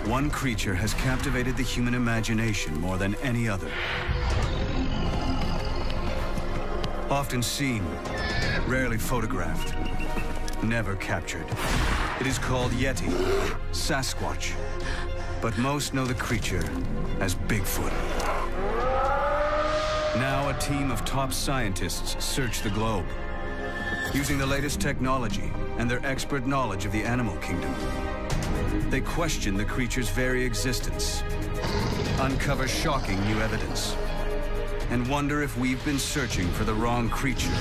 One creature has captivated the human imagination more than any other. Often seen, rarely photographed, never captured. It is called Yeti, Sasquatch, but most know the creature as Bigfoot. Now a team of top scientists search the globe, using the latest technology and their expert knowledge of the animal kingdom. They question the creature's very existence, uncover shocking new evidence, and wonder if we've been searching for the wrong creature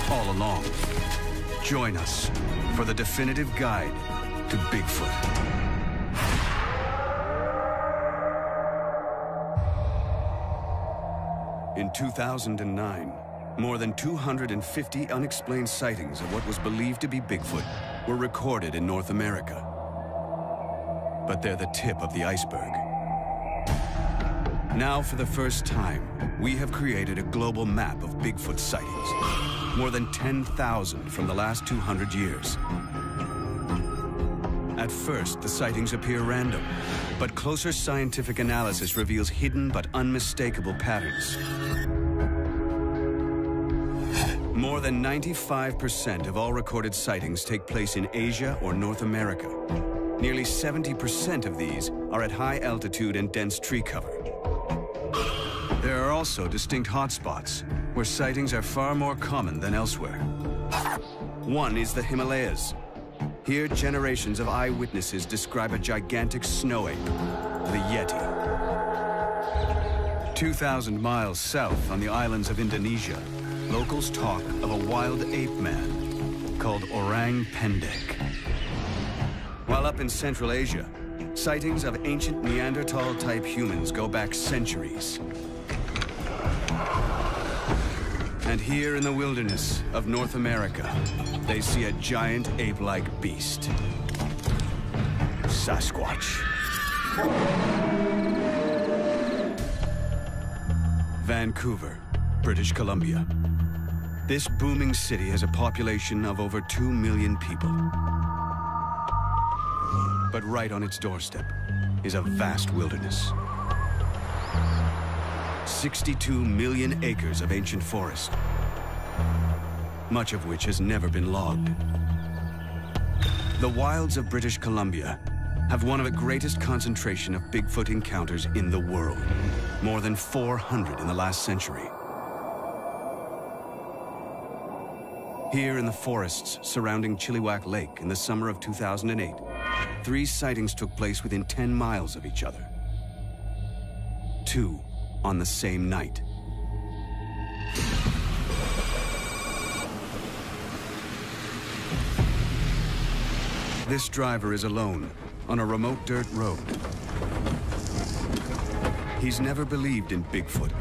all along. Join us for the definitive guide to Bigfoot. In 2009, more than 250 unexplained sightings of what was believed to be Bigfoot were recorded in North America. But they're the tip of the iceberg. Now, for the first time, we have created a global map of Bigfoot sightings. More than 10,000 from the last 200 years. At first, the sightings appear random, but closer scientific analysis reveals hidden but unmistakable patterns. More than 95% of all recorded sightings take place in Asia or North America. Nearly 70% of these are at high altitude and dense tree cover. There are also distinct hotspots, where sightings are far more common than elsewhere. One is the Himalayas. Here, generations of eyewitnesses describe a gigantic snow ape, the Yeti. 2,000 miles south on the islands of Indonesia, locals talk of a wild ape man called Orang Pendek. While up in Central Asia, sightings of ancient Neanderthal-type humans go back centuries. And here in the wilderness of North America, they see a giant ape-like beast. Sasquatch. Vancouver, British Columbia. This booming city has a population of over 2 million people. But right on its doorstep is a vast wilderness. 62 million acres of ancient forest, much of which has never been logged. The wilds of British Columbia have one of the greatest concentration of Bigfoot encounters in the world, more than 400 in the last century. Here in the forests surrounding Chilliwack Lake in the summer of 2008, 3 sightings took place within 10 miles of each other. 2 on the same night. This driver is alone on a remote dirt road. He's never believed in Bigfoot,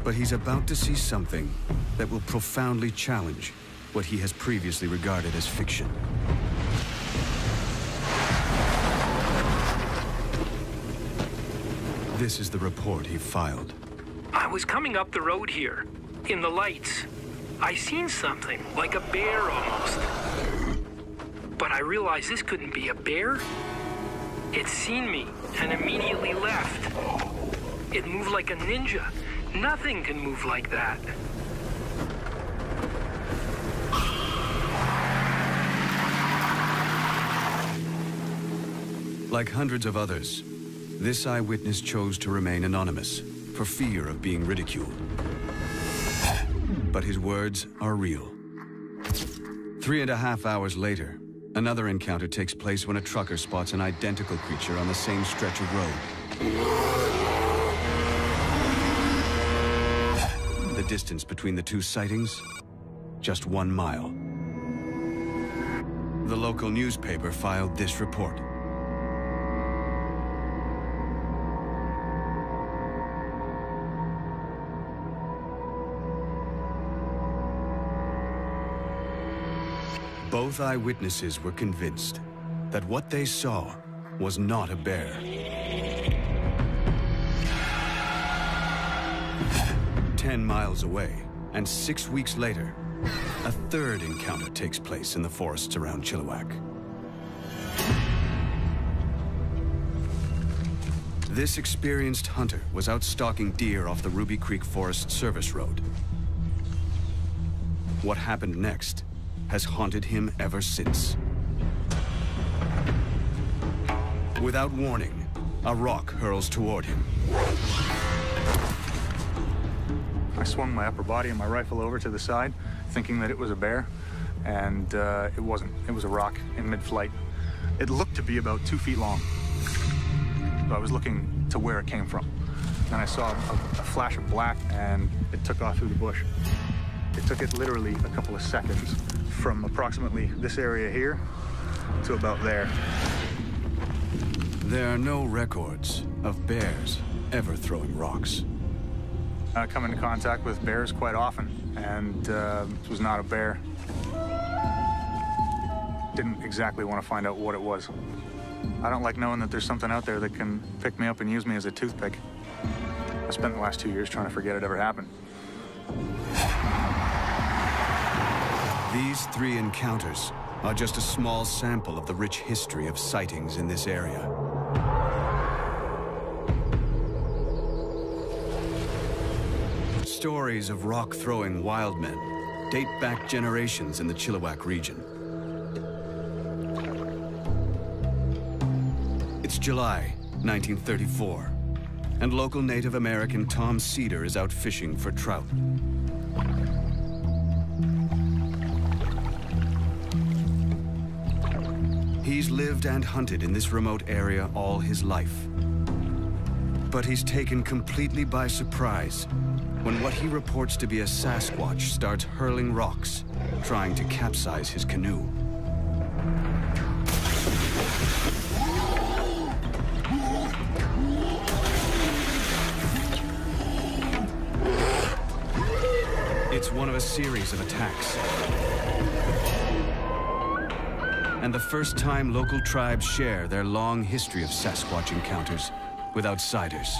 but he's about to see something that will profoundly challenge what he has previously regarded as fiction. This is the report he filed. I was coming up the road here, in the lights. I seen something, like a bear almost. But I realized this couldn't be a bear. It seen me and immediately left. It moved like a ninja. Nothing can move like that. Like hundreds of others, this eyewitness chose to remain anonymous for fear of being ridiculed. But his words are real. 3.5 hours later, another encounter takes place when a trucker spots an identical creature on the same stretch of road. The distance between the 2 sightings? Just 1 mile. The local newspaper filed this report. Both eyewitnesses were convinced that what they saw was not a bear. 10 miles away, and 6 weeks later, a third encounter takes place in the forests around Chilliwack. This experienced hunter was out stalking deer off the Ruby Creek Forest Service Road. What happened next has haunted him ever since. Without warning, a rock hurls toward him. I swung my upper body and my rifle over to the side, thinking that it was a bear, and it wasn't. It was a rock in mid-flight. It looked to be about 2 feet long. So I was looking to where it came from. And I saw a flash of black, and it took off through the bush. It took it literally a couple of seconds from approximately this area here to about there. There are no records of bears ever throwing rocks. I come into contact with bears quite often, and this was not a bear. Didn't exactly want to find out what it was. I don't like knowing that there's something out there that can pick me up and use me as a toothpick. I spent the last 2 years trying to forget it ever happened. These 3 encounters are just a small sample of the rich history of sightings in this area. Stories of rock-throwing wild men date back generations in the Chilliwack region. It's July 1934, and local Native American Tom Cedar is out fishing for trout. He's lived and hunted in this remote area all his life. But he's taken completely by surprise when what he reports to be a Sasquatch starts hurling rocks, trying to capsize his canoe. It's one of a series of attacks. And the first time local tribes share their long history of Sasquatch encounters with outsiders.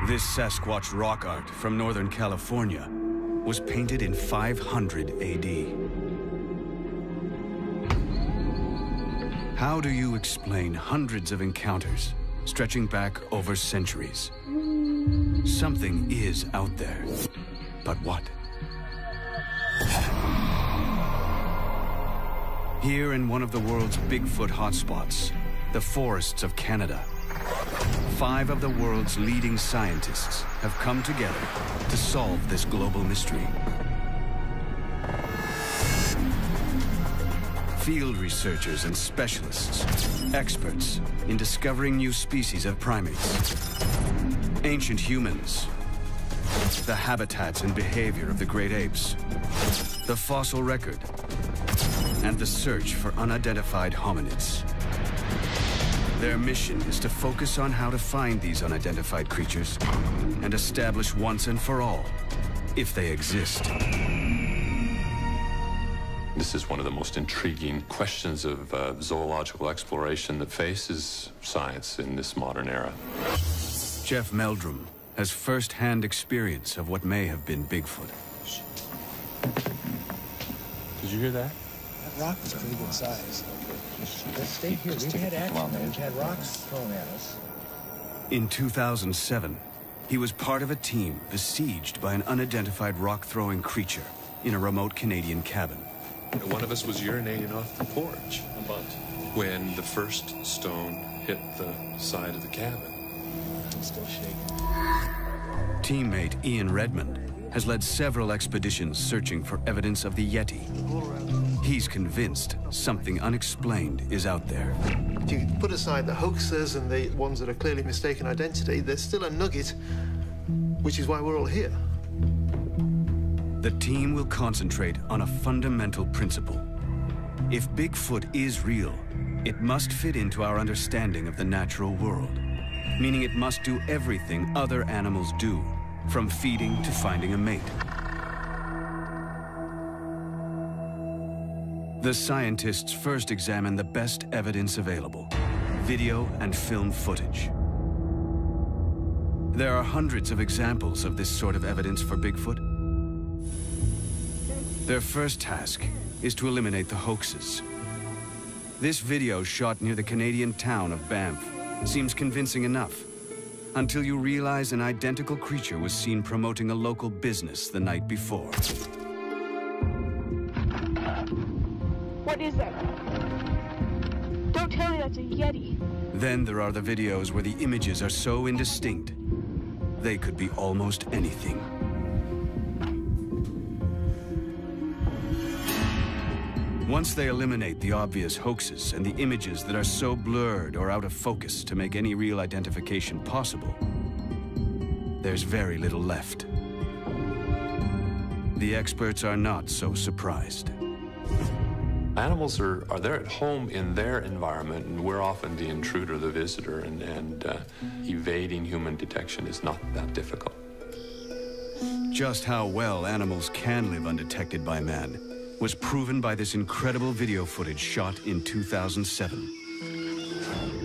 This Sasquatch rock art from Northern California was painted in 500 AD. How do you explain hundreds of encounters stretching back over centuries? Something is out there, but what? Here in one of the world's Bigfoot hotspots, the forests of Canada, 5 of the world's leading scientists have come together to solve this global mystery. Field researchers and specialists, experts in discovering new species of primates, ancient humans, the habitats and behavior of the great apes, the fossil record, and the search for unidentified hominids. Their mission is to focus on how to find these unidentified creatures and establish once and for all if they exist. This is one of the most intriguing questions of zoological exploration that faces science in this modern era. Jeff Meldrum has first-hand experience of what may have been Bigfoot. Did you hear that? That rock was pretty good size. Let's stay here. We've had action. We've had rocks thrown at us. In 2007, he was part of a team besieged by an unidentified rock-throwing creature in a remote Canadian cabin. One of us was urinating off the porch when the first stone hit the side of the cabin. I'm still shaking. Teammate Ian Redmond has led several expeditions searching for evidence of the Yeti. He's convinced something unexplained is out there. If you put aside the hoaxers and the ones that are clearly mistaken identity, there's still a nugget, which is why we're all here. The team will concentrate on a fundamental principle. If Bigfoot is real, it must fit into our understanding of the natural world, meaning it must do everything other animals do, from feeding to finding a mate. The scientists first examine the best evidence available, video and film footage. There are hundreds of examples of this sort of evidence for Bigfoot. Their first task is to eliminate the hoaxes. This video shot near the Canadian town of Banff seems convincing enough, until you realize an identical creature was seen promoting a local business the night before. What is that? Don't tell me that's a Yeti. Then there are the videos where the images are so indistinct, they could be almost anything. Once they eliminate the obvious hoaxes and the images that are so blurred or out of focus to make any real identification possible, there's very little left. The experts are not so surprised. Animals are there at home in their environment, and we're often the intruder, the visitor, and evading human detection is not that difficult. Just how well animals can live undetected by man was proven by this incredible video footage shot in 2007.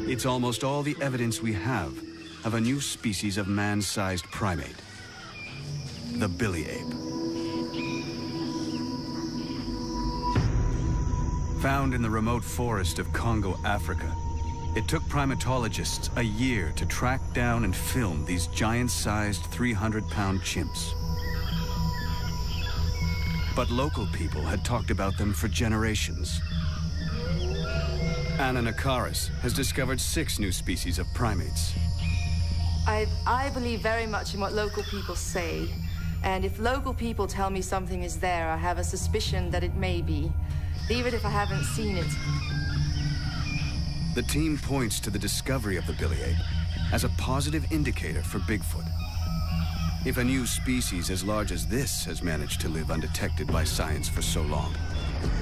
It's almost all the evidence we have of a new species of man-sized primate, the billy ape. Found in the remote forest of Congo, Africa, it took primatologists a year to track down and film these giant-sized 300-pound chimps. But local people had talked about them for generations. Anna Nakaris has discovered 6 new species of primates. I believe very much in what local people say. And if local people tell me something is there, I have a suspicion that it may be, even if I haven't seen it. The team points to the discovery of the billy ape as a positive indicator for Bigfoot. If a new species as large as this has managed to live undetected by science for so long,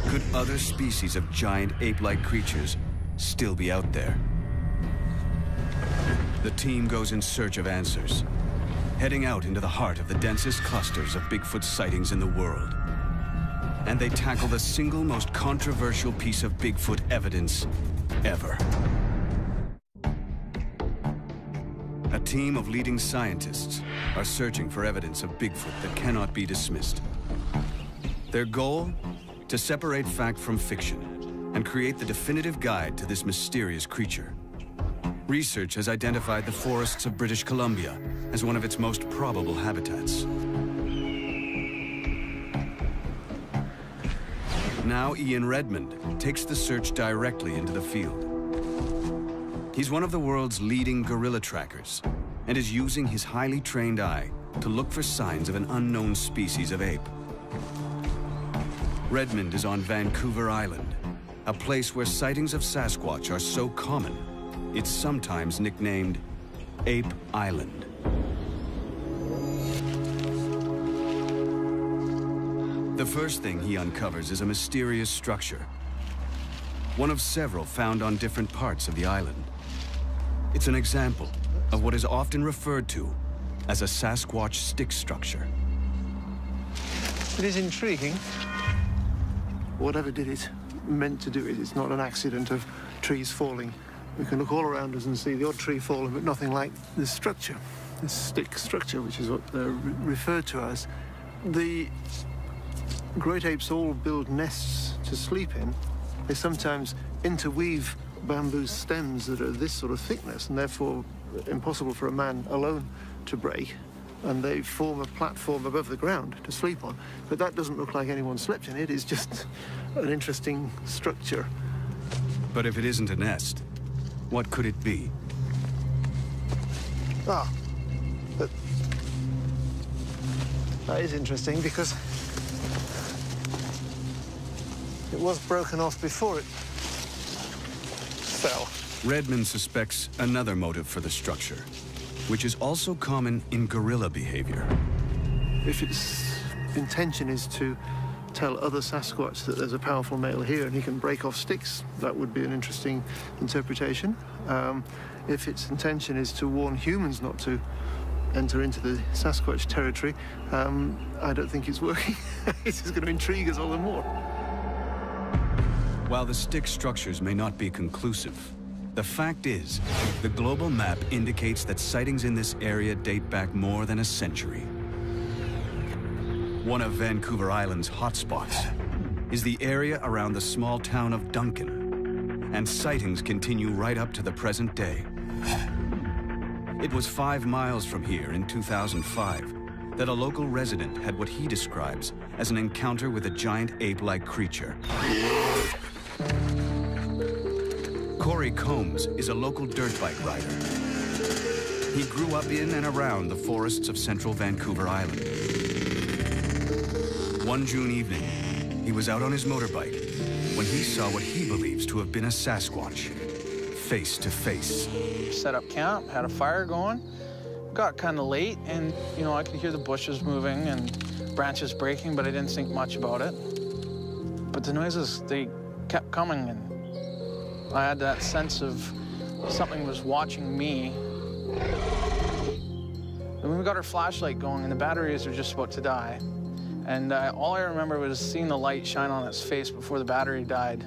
could other species of giant ape-like creatures still be out there? The team goes in search of answers, heading out into the heart of the densest clusters of Bigfoot sightings in the world. And they tackle the single most controversial piece of Bigfoot evidence ever. A team of leading scientists are searching for evidence of Bigfoot that cannot be dismissed. Their goal? To separate fact from fiction and create the definitive guide to this mysterious creature. Research has identified the forests of British Columbia as one of its most probable habitats. Now Ian Redmond takes the search directly into the field. He's one of the world's leading gorilla trackers and is using his highly trained eye to look for signs of an unknown species of ape. Redmond is on Vancouver Island, a place where sightings of Sasquatch are so common, it's sometimes nicknamed Ape Island. The first thing he uncovers is a mysterious structure, one of several found on different parts of the island. It's an example of what is often referred to as a Sasquatch stick structure. It is intriguing. Whatever did it, meant to do it, it's not an accident of trees falling. We can look all around us and see the odd tree falling, but nothing like this structure, this stick structure, which is what they're referred to as. The great apes all build nests to sleep in. They sometimes interweave bamboo stems that are this sort of thickness and therefore impossible for a man alone to break. And they form a platform above the ground to sleep on. But that doesn't look like anyone slept in it. It's just an interesting structure. But if it isn't a nest, what could it be? Ah, but that is interesting because it was broken off before it fell. Redmond suspects another motive for the structure, which is also common in gorilla behavior. If its intention is to tell other Sasquatch that there's a powerful male here and he can break off sticks, that would be an interesting interpretation. If its intention is to warn humans not to enter into the Sasquatch territory, I don't think it's working. It's just going to intrigue us all the more. While the stick structures may not be conclusive, the fact is, the global map indicates that sightings in this area date back more than a century. One of Vancouver Island's hotspots is the area around the small town of Duncan, and sightings continue right up to the present day. It was 5 miles from here in 2005 that a local resident had what he describes as an encounter with a giant ape-like creature. Corey Combs is a local dirt bike rider. He grew up in and around the forests of central Vancouver Island. One June evening, he was out on his motorbike when he saw what he believes to have been a Sasquatch, face to face. Set up camp, had a fire going. Got kind of late, and, you know, I could hear the bushes moving and branches breaking, but I didn't think much about it. But the noises, they kept coming, and I had that sense of something was watching me. And when we got our flashlight going, and the batteries were just about to die, and all I remember was seeing the light shine on its face before the battery died,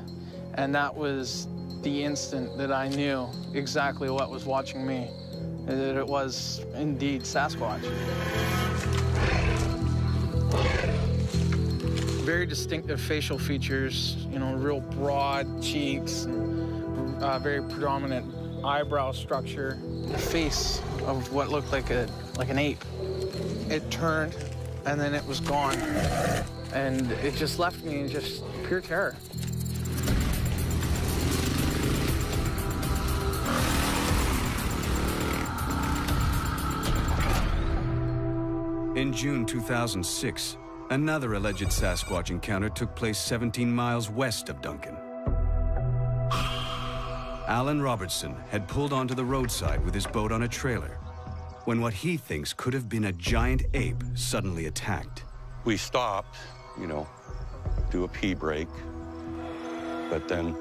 and that was the instant that I knew exactly what was watching me. That it was indeed Sasquatch. Very distinctive facial features, you know, real broad cheeks, and very predominant eyebrow structure. The face of what looked like an ape. It turned, and then it was gone. And it just left me in just pure terror. In June 2006, another alleged Sasquatch encounter took place 17 miles west of Duncan. Alan Robertson had pulled onto the roadside with his boat on a trailer when what he thinks could have been a giant ape suddenly attacked. We stopped, you know, do a pee break, but then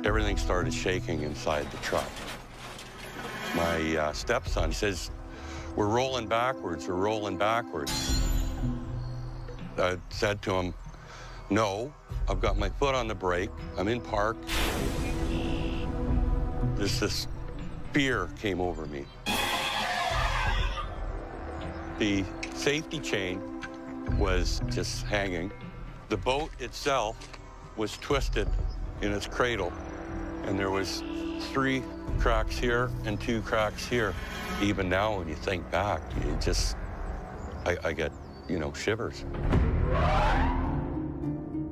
everything started shaking inside the truck. My stepson says, "We're rolling backwards, we're rolling backwards." I said to him, "No, I've got my foot on the brake, I'm in park." This fear came over me. The safety chain was just hanging. The boat itself was twisted in its cradle, and there was 3 cracks here and 2 cracks here. Even now, when you think back, it just, I get, you know, shivers.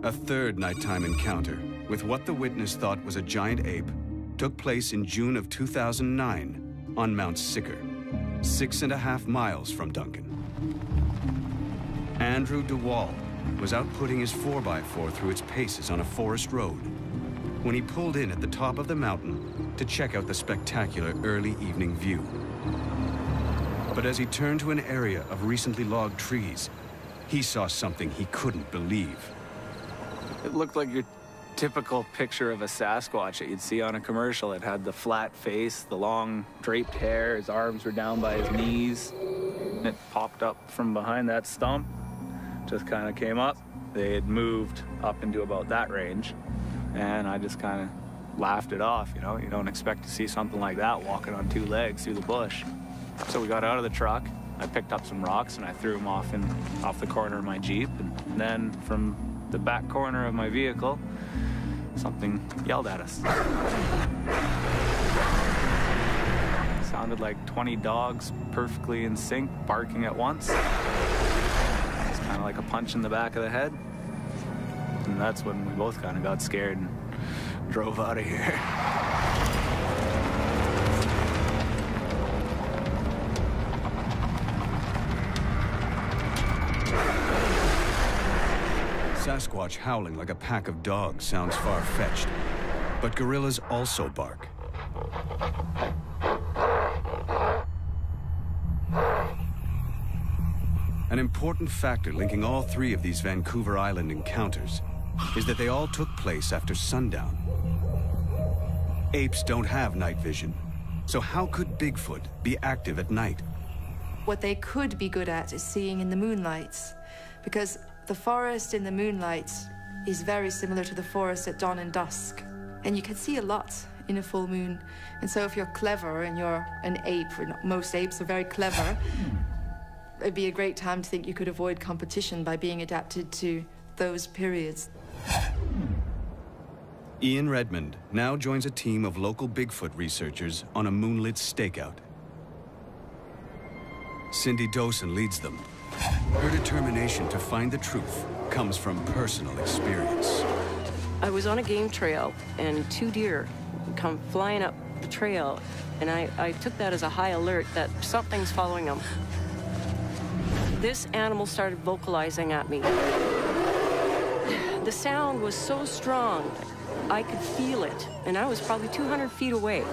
A third nighttime encounter with what the witness thought was a giant ape took place in June of 2009 on Mount Sicker, 6.5 miles from Duncan. Andrew DeWall was out putting his 4x4 through its paces on a forest road when he pulled in at the top of the mountain to check out the spectacular early evening view. But as he turned to an area of recently logged trees, he saw something he couldn't believe. It looked like your typical picture of a Sasquatch that you'd see on a commercial. It had the flat face, the long draped hair, his arms were down by his knees. And it popped up from behind that stump, just kind of came up. They had moved up into about that range, and I just kind of laughed it off, you know? You don't expect to see something like that walking on 2 legs through the bush. So we got out of the truck, I picked up some rocks and I threw them off the corner of my Jeep, and then from the back corner of my vehicle, something yelled at us. Sounded like 20 dogs perfectly in sync, barking at once. It's kind of like a punch in the back of the head. And that's when we both kind of got scared and drove out of here. Sasquatch howling like a pack of dogs sounds far-fetched, but gorillas also bark. An important factor linking all 3 of these Vancouver Island encounters is that they all took place after sundown. Apes don't have night vision, so how could Bigfoot be active at night? What they could be good at is seeing in the moonlights, because the forest in the moonlight is very similar to the forest at dawn and dusk, and you can see a lot in a full moon. And so if you're clever and you're an ape, or most apes are very clever, it'd be a great time to think you could avoid competition by being adapted to those periods. Ian Redmond now joins a team of local Bigfoot researchers on a moonlit stakeout. Cindy Dawson leads them. Her determination to find the truth comes from personal experience. I was on a game trail, and 2 deer come flying up the trail, and I took that as a high alert that something's following them. This animal started vocalizing at me. The sound was so strong, I could feel it, and I was probably 200 feet away.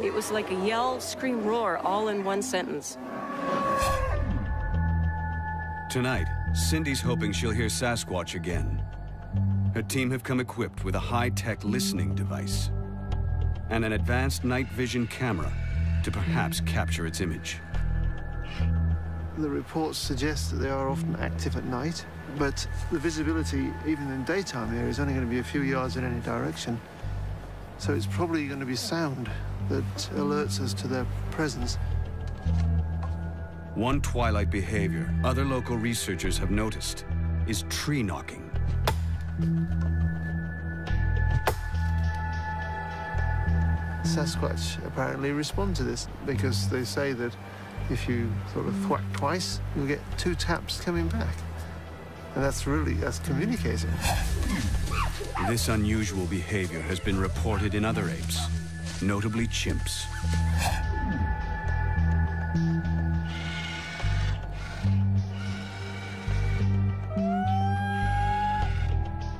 It was like a yell, scream, roar, all in one sentence. Tonight, Cindy's hoping she'll hear Sasquatch again. Her team have come equipped with a high-tech listening device and an advanced night vision camera to perhaps capture its image. The reports suggest that they are often active at night, but the visibility, even in daytime here, is only going to be a few yards in any direction. So it's probably going to be sound that alerts us to their presence. One twilight behavior other local researchers have noticed is tree knocking. Sasquatch apparently respond to this because they say that if you sort of thwack twice, you'll get 2 taps coming back. And that's communicating. This unusual behavior has been reported in other apes, notably chimps.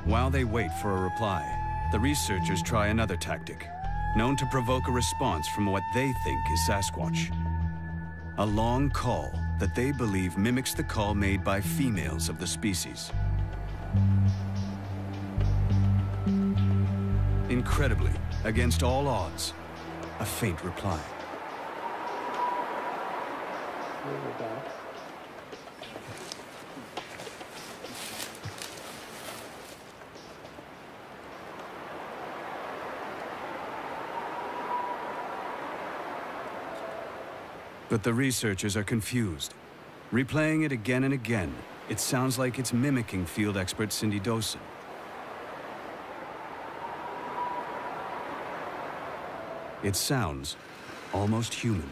While they wait for a reply, the researchers try another tactic, known to provoke a response from what they think is Sasquatch. A long call that they believe mimics the call made by females of the species. Incredibly, against all odds, a faint reply. But the researchers are confused. Replaying it again and again, it sounds like it's mimicking field expert Cindy Dawson. It sounds almost human.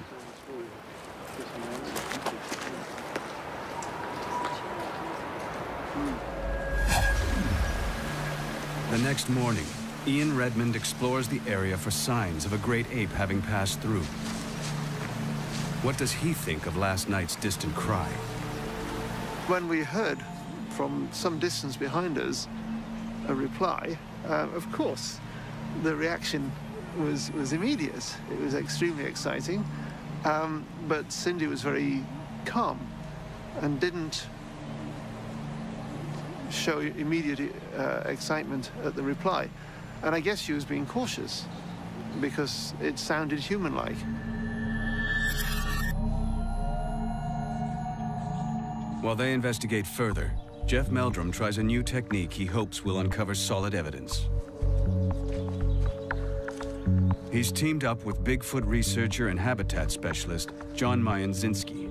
The next morning, Ian Redmond explores the area for signs of a great ape having passed through. What does he think of last night's distant cry? When we heard from some distance behind us a reply, of course, the reaction was immediate. It was extremely exciting, but Cindy was very calm and didn't show immediate excitement at the reply. And I guess she was being cautious because it sounded human-like. While they investigate further, Jeff Meldrum tries a new technique he hopes will uncover solid evidence. He's teamed up with Bigfoot researcher and habitat specialist John Mayenzinski.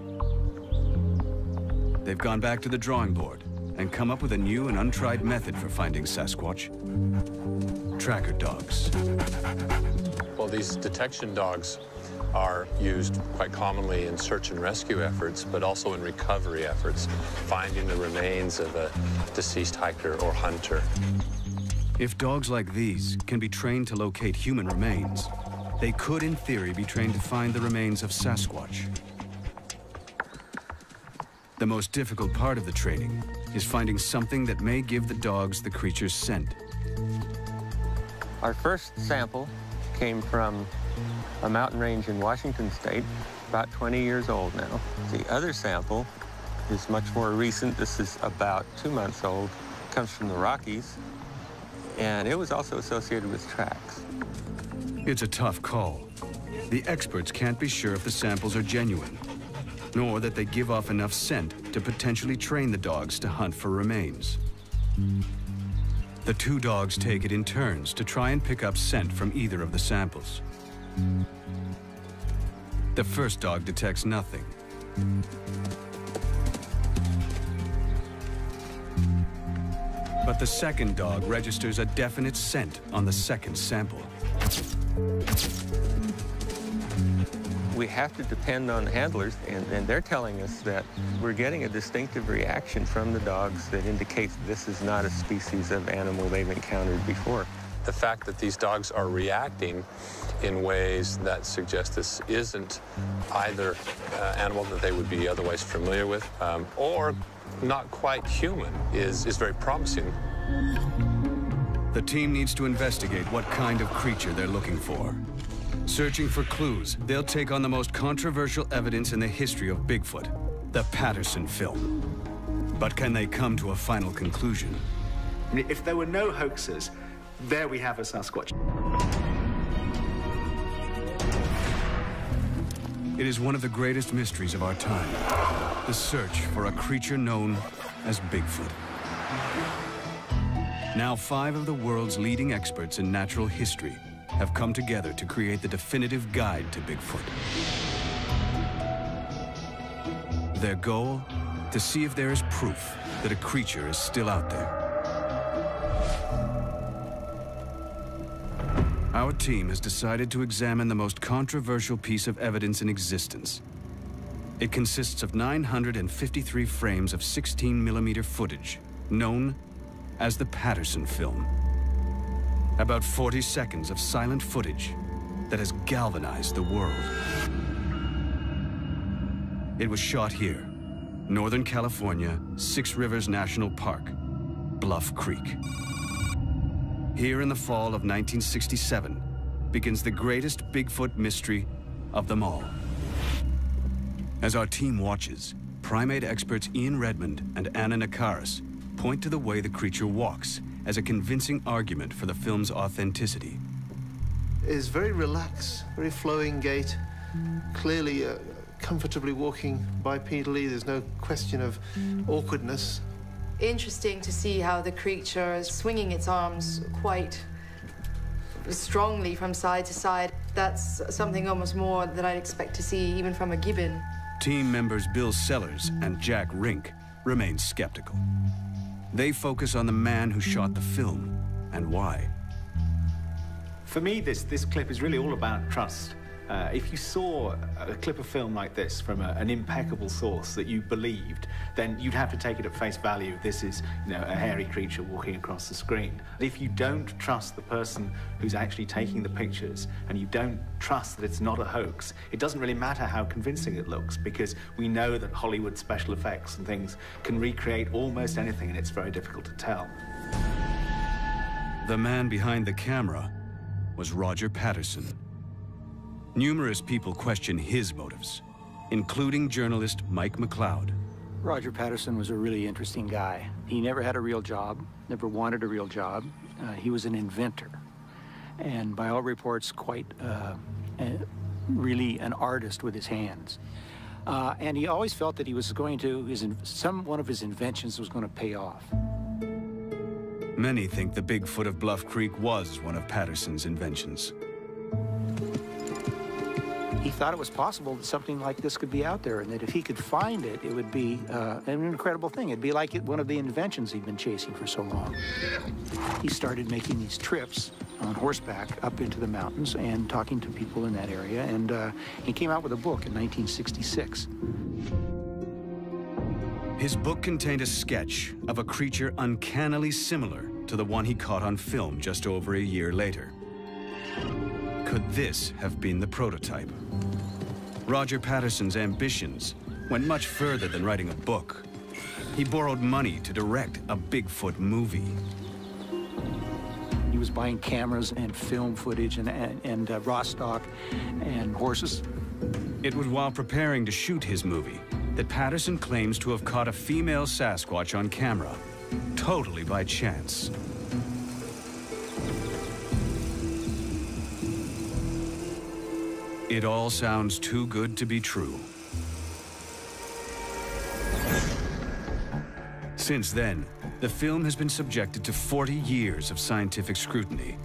They've gone back to the drawing board and come up with a new and untried method for finding Sasquatch: tracker dogs. Well, these detection dogs are used quite commonly in search and rescue efforts, but also in recovery efforts, finding the remains of a deceased hiker or hunter. If dogs like these can be trained to locate human remains, they could, in theory, be trained to find the remains of Sasquatch. The most difficult part of the training is finding something that may give the dogs the creature's scent. Our first sample came from a mountain range in Washington State, about 20 years old now. The other sample is much more recent. This is about 2 months old. It comes from the Rockies, and it was also associated with tracks. It's a tough call. The experts can't be sure if the samples are genuine, nor that they give off enough scent to potentially train the dogs to hunt for remains. The 2 dogs take it in turns to try and pick up scent from either of the samples. The first dog detects nothing. But the second dog registers a definite scent on the second sample. We have to depend on handlers, and they're telling us that we're getting a distinctive reaction from the dogs that indicates this is not a species of animal they've encountered before. The fact that these dogs are reacting in ways that suggest this isn't either animal that they would be otherwise familiar with or not quite human is very promising. The team needs to investigate what kind of creature they're looking for. Searching for clues, they'll take on the most controversial evidence in the history of Bigfoot, the Patterson film. But can they come to a final conclusion? If there were no hoaxes, there we have a Sasquatch. It is one of the greatest mysteries of our time, the search for a creature known as Bigfoot. Now 5 of the world's leading experts in natural history have come together to create the definitive guide to Bigfoot. Their goal? To see if there is proof that a creature is still out there. Our team has decided to examine the most controversial piece of evidence in existence. It consists of 953 frames of 16mm footage, known as the Patterson film. About 40 seconds of silent footage that has galvanized the world. It was shot here, Northern California, 6 Rivers National Park, Bluff Creek. Here in the fall of 1967 begins the greatest Bigfoot mystery of them all. As our team watches, primate experts Ian Redmond and Anna Nakaris point to the way the creature walks as a convincing argument for the film's authenticity. It's very relaxed, very flowing gait, clearly comfortably walking bipedally. There's no question of awkwardness. Interesting to see how the creature is swinging its arms quite strongly from side to side. That's something almost more than I'd expect to see even from a gibbon. Team members Bill Sellers and Jack Rink remain skeptical. They focus on the man who shot the film and why. For me, this clip is really all about trust. If you saw a clip of film like this from an impeccable source that you believed, then you'd have to take it at face value. This is, a hairy creature walking across the screen. If you don't trust the person who's actually taking the pictures, and you don't trust that it's not a hoax, it doesn't really matter how convincing it looks, because we know that Hollywood special effects and things can recreate almost anything, and it's very difficult to tell. The man behind the camera was Roger Patterson. Numerous people question his motives, including journalist Mike McLeod. Roger Patterson was a really interesting guy. He never had a real job, never wanted a real job. He was an inventor, and by all reports, quite really an artist with his hands. And he always felt that he was going to, one of his inventions was going to pay off. Many think the Bigfoot of Bluff Creek was one of Patterson's inventions. He thought it was possible that something like this could be out there, and that if he could find it, it would be an incredible thing. It'd be like one of the inventions he'd been chasing for so long. He started making these trips on horseback up into the mountains and talking to people in that area, and he came out with a book in 1966. His book contained a sketch of a creature uncannily similar to the one he caught on film just over a year later. Could this have been the prototype? Roger Patterson's ambitions went much further than writing a book. He borrowed money to direct a Bigfoot movie. He was buying cameras and film footage and raw stock and horses. It was while preparing to shoot his movie that Patterson claims to have caught a female Sasquatch on camera, totally by chance. It all sounds too good to be true. Since then, the film has been subjected to 40 years of scientific scrutiny.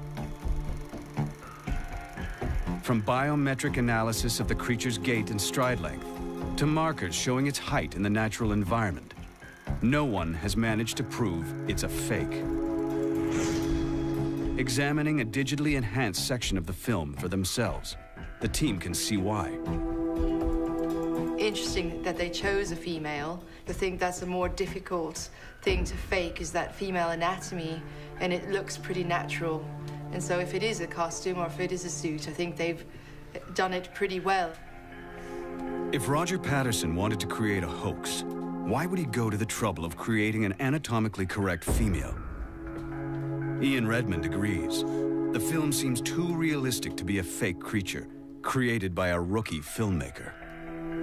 From biometric analysis of the creature's gait and stride length, to markers showing its height in the natural environment, no one has managed to prove it's a fake. Examining a digitally enhanced section of the film for themselves, the team can see why. Interesting that they chose a female. I think that's a more difficult thing to fake, is that female anatomy, and it looks pretty natural. And so if it is a costume or if it is a suit, I think they've done it pretty well. If Roger Patterson wanted to create a hoax, why would he go to the trouble of creating an anatomically correct female? Ian Redmond agrees. The film seems too realistic to be a fake creature, created by a rookie filmmaker.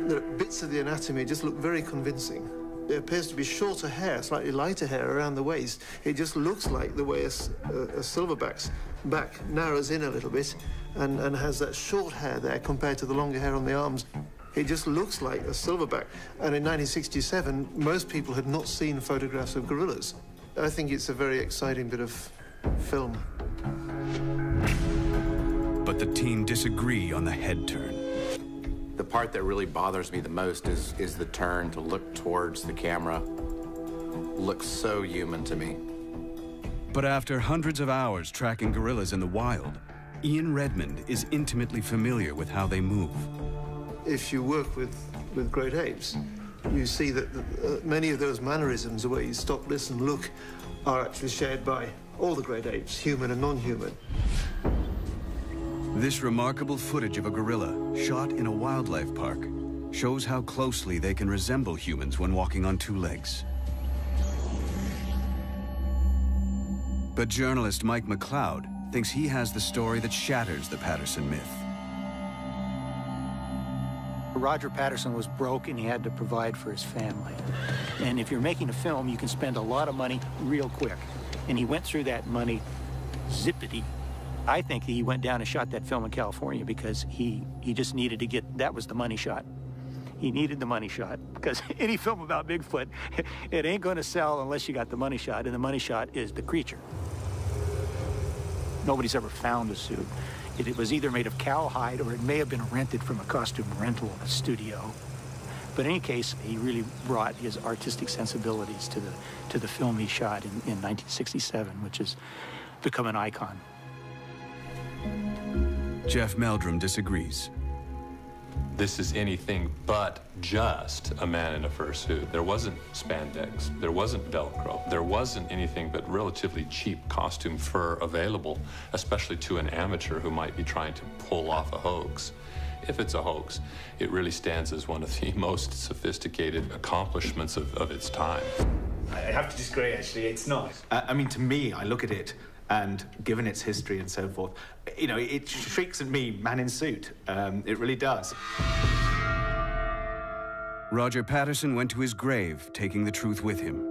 The bits of the anatomy just look very convincing. There appears to be shorter hair, slightly lighter hair around the waist. It just looks like the way a silverback's back narrows in a little bit and has that short hair there compared to the longer hair on the arms. It just looks like a silverback. And in 1967, most people had not seen photographs of gorillas. I think it's a very exciting bit of film. But the team disagree on the head turn. The part that really bothers me the most is the turn to look towards the camera. Looks so human to me. But after hundreds of hours tracking gorillas in the wild, Ian Redmond is intimately familiar with how they move. If you work with great apes, you see that many of those mannerisms, the way you stop, listen, look, are actually shared by all the great apes, human and non-human. This remarkable footage of a gorilla, shot in a wildlife park, shows how closely they can resemble humans when walking on two legs. But journalist Mike McLeod thinks he has the story that shatters the Patterson myth. Roger Patterson was broke and he had to provide for his family. And if you're making a film, you can spend a lot of money real quick. And he went through that money zippity. I think he went down and shot that film in California because he just needed to get, that was the money shot. He needed the money shot because any film about Bigfoot, it ain't going to sell unless you got the money shot, and the money shot is the creature. Nobody's ever found a suit. It was either made of cowhide or it may have been rented from a costume rental studio. But in any case, he really brought his artistic sensibilities to the film he shot in 1967, which has become an icon. Jeff Meldrum disagrees. This is anything but just a man in a fursuit. There wasn't spandex, there wasn't Velcro, there wasn't anything but relatively cheap costume fur available, especially to an amateur who might be trying to pull off a hoax. If it's a hoax, it really stands as one of the most sophisticated accomplishments of its time. I have to disagree, actually. It's not. I mean, to me, I look at it, and given its history and so forth, you know, it shrieks at me, man in suit. It really does. Roger Patterson went to his grave, taking the truth with him,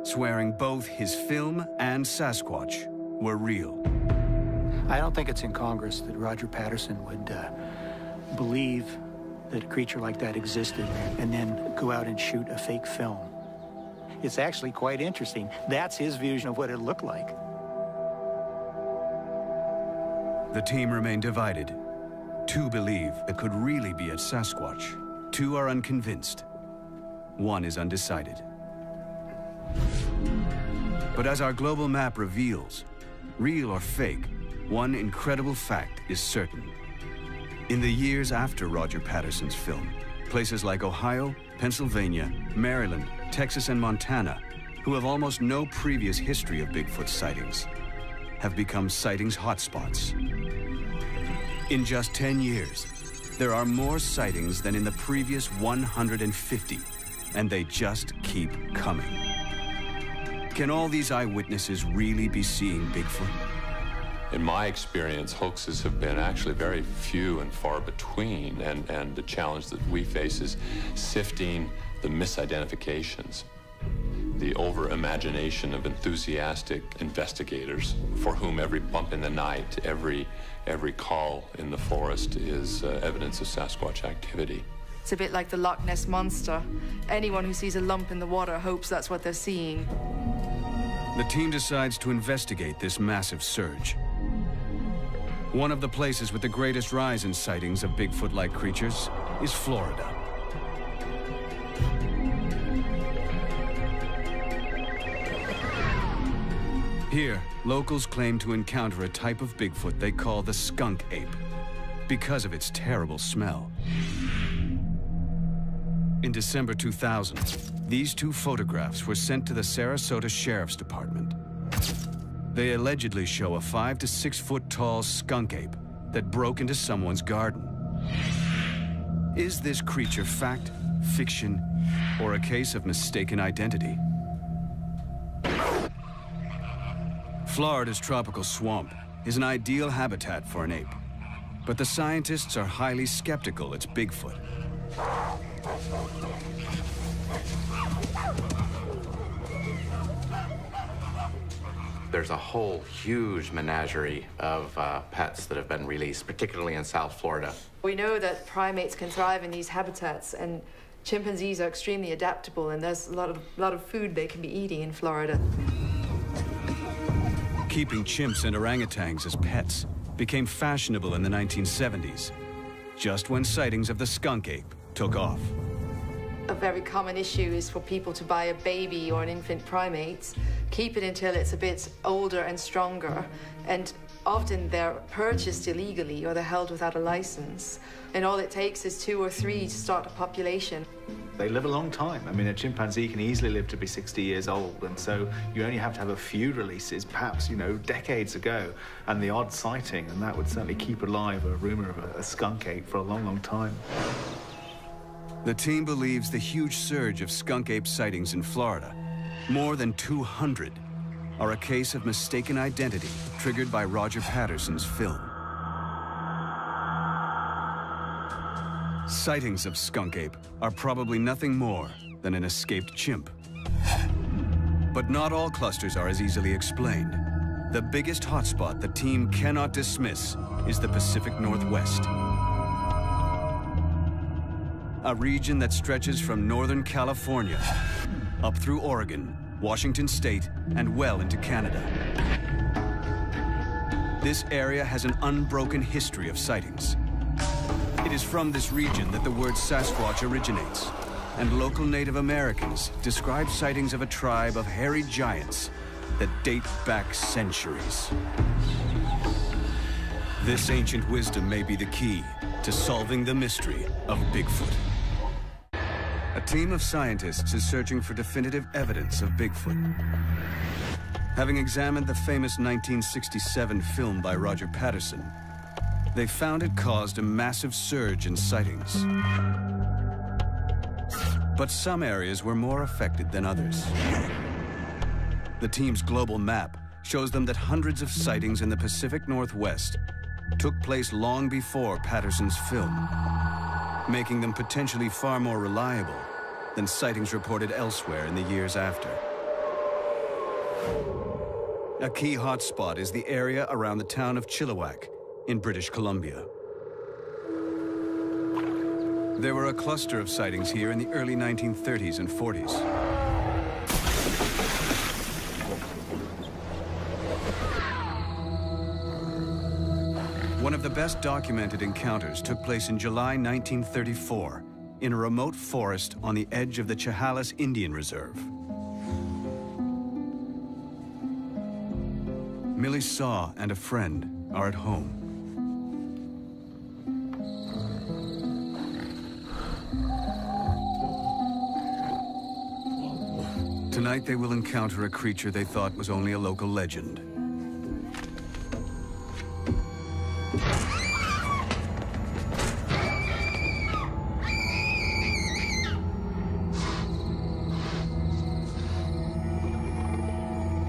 swearing both his film and Sasquatch were real. I don't think it's incongruous that Roger Patterson would believe that a creature like that existed and then go out and shoot a fake film. It's actually quite interesting. That's his vision of what it looked like. The team remained divided. Two believe it could really be a Sasquatch. Two are unconvinced. One is undecided. But as our global map reveals, real or fake, one incredible fact is certain. In the years after Roger Patterson's film, places like Ohio, Pennsylvania, Maryland, Texas, and Montana, who have almost no previous history of Bigfoot sightings, have become sightings hotspots. In just 10 years, there are more sightings than in the previous 150, and they just keep coming. Can all these eyewitnesses really be seeing Bigfoot? In my experience, hoaxes have been actually very few and far between, and the challenge that we face is sifting the misidentifications, the over-imagination of enthusiastic investigators for whom every bump in the night, every call in the forest is evidence of Sasquatch activity. It's a bit like the Loch Ness Monster. Anyone who sees a lump in the water hopes that's what they're seeing. The team decides to investigate this massive surge. One of the places with the greatest rise in sightings of Bigfoot-like creatures is Florida. Here, locals claim to encounter a type of Bigfoot they call the skunk ape, because of its terrible smell. In December 2000, these two photographs were sent to the Sarasota Sheriff's Department. They allegedly show a 5 to 6 foot tall skunk ape that broke into someone's garden. Is this creature fact, fiction, or a case of mistaken identity? Florida's tropical swamp is an ideal habitat for an ape, but the scientists are highly skeptical it's Bigfoot. There's a whole huge menagerie of pets that have been released, particularly in South Florida. We know that primates can thrive in these habitats, and chimpanzees are extremely adaptable, and there's a lot of food they can be eating in Florida. Keeping chimps and orangutans as pets became fashionable in the 1970s, just when sightings of the skunk ape took off. A very common issue is for people to buy a baby or an infant primate, keep it until it's a bit older and stronger, and often they're purchased illegally or they're held without a license. And all it takes is 2 or 3 to start a population. They live a long time. I mean, a chimpanzee can easily live to be 60 years old, and so you only have to have a few releases, perhaps, you know, decades ago, and the odd sighting, and that would certainly keep alive a rumor of a skunk ape for a long, long time. The team believes the huge surge of skunk ape sightings in Florida, more than 200, are a case of mistaken identity triggered by Roger Patterson's film. Sightings of skunk ape are probably nothing more than an escaped chimp. But not all clusters are as easily explained. The biggest hotspot the team cannot dismiss is the Pacific Northwest, a region that stretches from Northern California up through Oregon, Washington State, and well into Canada. This area has an unbroken history of sightings. It is from this region that the word Sasquatch originates, and local Native Americans describe sightings of a tribe of hairy giants that date back centuries. This ancient wisdom may be the key to solving the mystery of Bigfoot. A team of scientists is searching for definitive evidence of Bigfoot. Having examined the famous 1967 film by Roger Patterson, they found it caused a massive surge in sightings. But some areas were more affected than others. The team's global map shows them that hundreds of sightings in the Pacific Northwest took place long before Patterson's film, making them potentially far more reliable than sightings reported elsewhere in the years after. A key hotspot is the area around the town of Chilliwack in British Columbia. There were a cluster of sightings here in the early 1930s and 40s. One of the best documented encounters took place in July 1934 in a remote forest on the edge of the Chehalis Indian Reserve. Millie Saw and a friend are at home. Tonight they will encounter a creature they thought was only a local legend.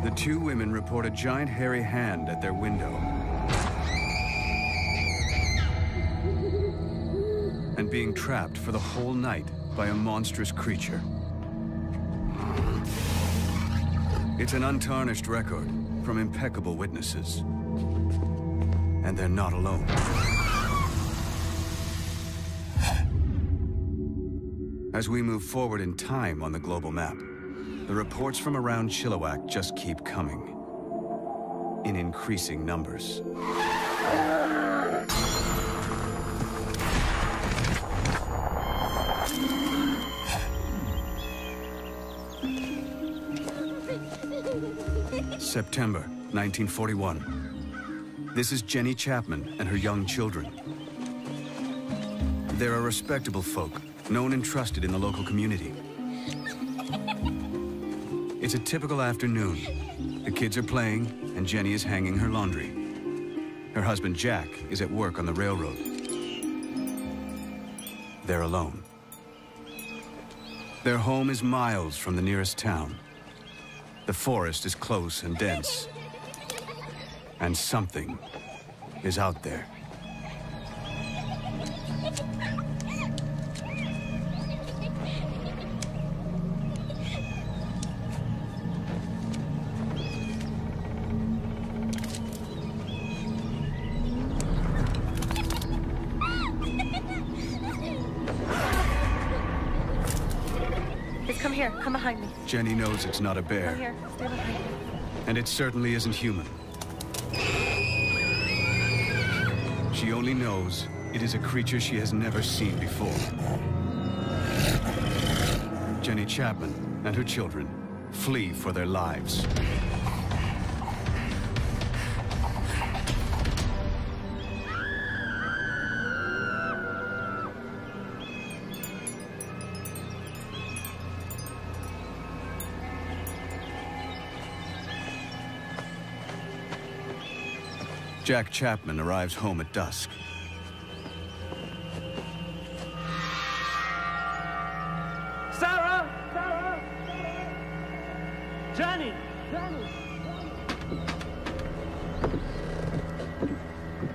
The two women report a giant hairy hand at their window and being trapped for the whole night by a monstrous creature. It's an untarnished record from impeccable witnesses. And they're not alone. As we move forward in time on the global map, the reports from around Chilliwack just keep coming, in increasing numbers. September 1941. This is Jenny Chapman and her young children. They're a respectable folk, known and trusted in the local community. It's a typical afternoon. The kids are playing, and Jenny is hanging her laundry. Her husband, Jack, is at work on the railroad. They're alone. Their home is miles from the nearest town. The forest is close and dense. And something is out there. Come here, come behind me. Jenny knows it's not a bear. Come here, stay behind me. And it certainly isn't human. She only knows it is a creature she has never seen before. Jenny Chapman and her children flee for their lives. Jack Chapman arrives home at dusk. Sarah! Sarah! Jenny!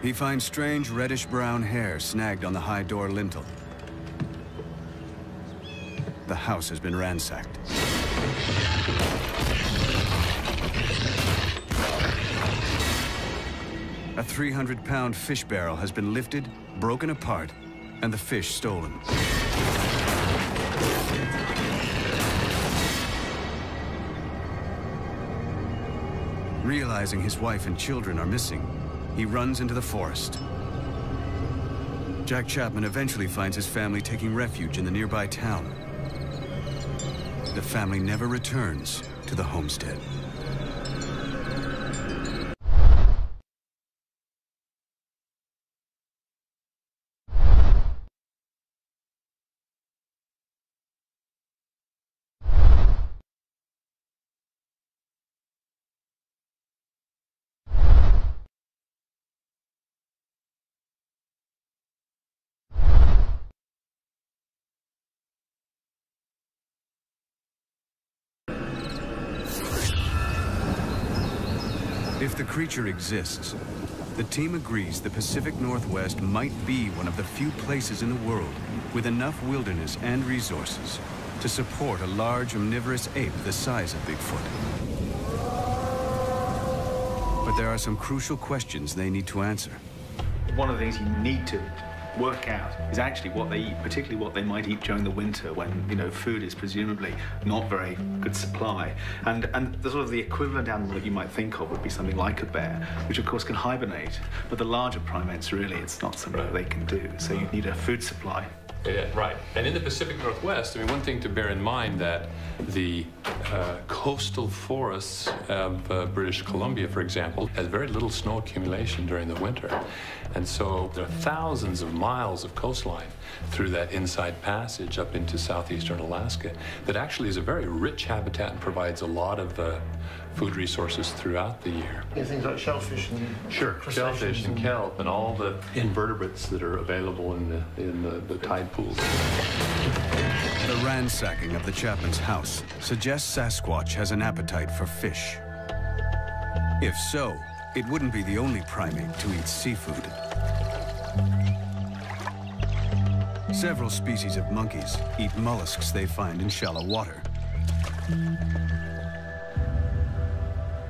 He finds strange reddish-brown hair snagged on the high door lintel. The house has been ransacked. A 300-pound fish barrel has been lifted, broken apart, and the fish stolen. Realizing his wife and children are missing, he runs into the forest. Jack Chapman eventually finds his family taking refuge in the nearby town. The family never returns to the homestead. If the creature exists, the team agrees the Pacific Northwest might be one of the few places in the world with enough wilderness and resources to support a large omnivorous ape the size of Bigfoot. But there are some crucial questions they need to answer. One of the things you need to work out is actually what they eat, particularly what they might eat during the winter when, you know, food is presumably not very good supply. And the sort of the equivalent animal that you might think of would be something like a bear, which of course can hibernate. But the larger primates, really, it's not something that they can do. So you need a food supply. Yeah, right. And in the Pacific Northwest, I mean, one thing to bear in mind that the coastal forests of British Columbia, for example, has very little snow accumulation during the winter. And so there are thousands of miles of coastline through that inside passage up into southeastern Alaska that actually is a very rich habitat and provides a lot of food resources throughout the year. Yeah, things like shellfish and shellfish and kelp and all the invertebrates that are available in the tide pools. The ransacking of the Chapman's house suggests Sasquatch has an appetite for fish. If so, it wouldn't be the only primate to eat seafood. Several species of monkeys eat mollusks they find in shallow water.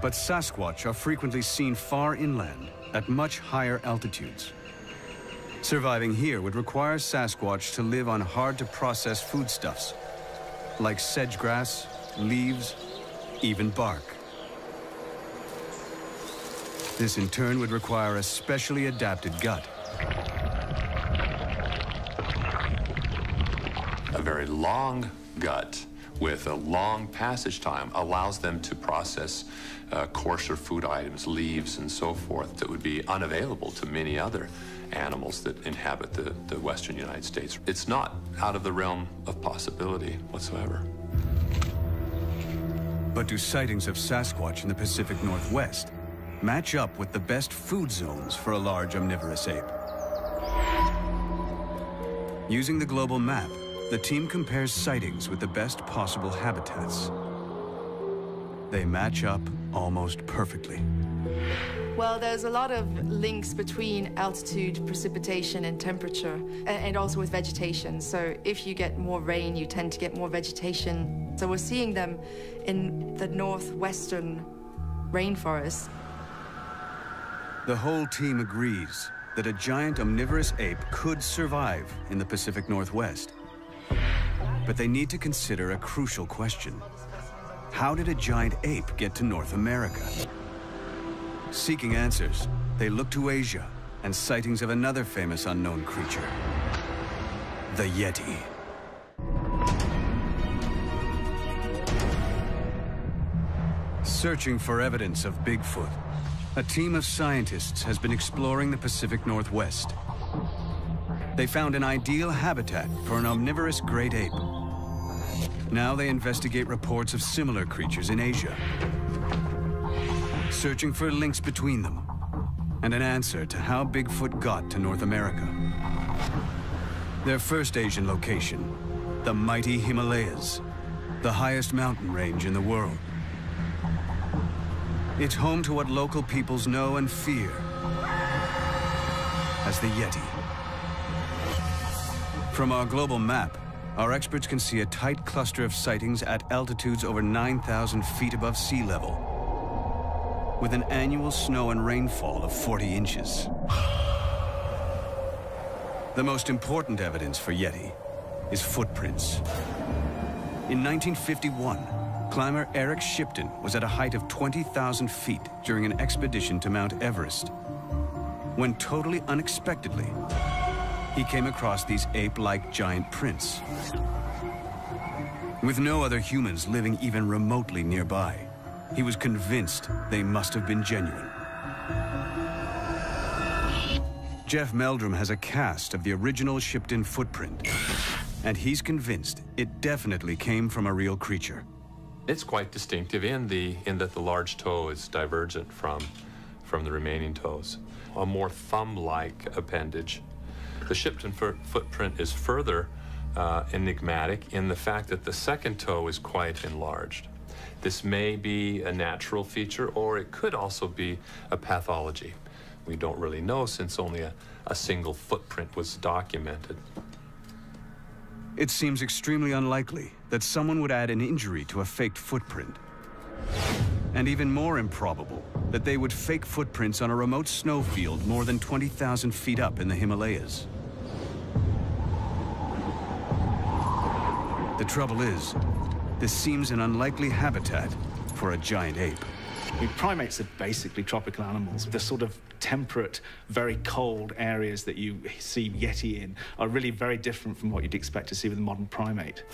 But Sasquatch are frequently seen far inland at much higher altitudes. Surviving here would require Sasquatch to live on hard-to-process foodstuffs, like sedge grass, leaves, even bark. This in turn would require a specially adapted gut. A very long gut with a long passage time allows them to process coarser food items, leaves and so forth, that would be unavailable to many other animals that inhabit the western United States. It's not out of the realm of possibility whatsoever. But do sightings of Sasquatch in the Pacific Northwest match up with the best food zones for a large omnivorous ape? Using the global map, the team compares sightings with the best possible habitats. They match up almost perfectly. Well, there's a lot of links between altitude, precipitation, and temperature, and also with vegetation. So if you get more rain, you tend to get more vegetation. So we're seeing them in the northwestern rainforest. The whole team agrees that a giant omnivorous ape could survive in the Pacific Northwest. But they need to consider a crucial question. How did a giant ape get to North America? Seeking answers, they look to Asia and sightings of another famous unknown creature, the Yeti. Searching for evidence of Bigfoot, a team of scientists has been exploring the Pacific Northwest. They found an ideal habitat for an omnivorous great ape. Now they investigate reports of similar creatures in Asia, searching for links between them and an answer to how Bigfoot got to North America. Their first Asian location, the mighty Himalayas, the highest mountain range in the world. It's home to what local peoples know and fear as the Yeti. From our global map, our experts can see a tight cluster of sightings at altitudes over 9,000 feet above sea level, with an annual snow and rainfall of 40 inches. The most important evidence for Yeti is footprints. In 1951, climber Eric Shipton was at a height of 20,000 feet during an expedition to Mount Everest, when totally unexpectedly, he came across these ape-like giant prints. With no other humans living even remotely nearby, he was convinced they must have been genuine. Jeff Meldrum has a cast of the original Shipton footprint, and he's convinced it definitely came from a real creature. It's quite distinctive in that the large toe is divergent from the remaining toes. A more thumb-like appendage. The Shipton footprint is further enigmatic in the fact that the second toe is quite enlarged. This may be a natural feature, or it could also be a pathology. We don't really know, since only a single footprint was documented. It seems extremely unlikely that someone would add an injury to a faked footprint. And even more improbable that they would fake footprints on a remote snowfield more than 20,000 feet up in the Himalayas. The trouble is, this seems an unlikely habitat for a giant ape. Primates are basically tropical animals. The sort of temperate, very cold areas that you see Yeti in are really very different from what you'd expect to see with a modern primate.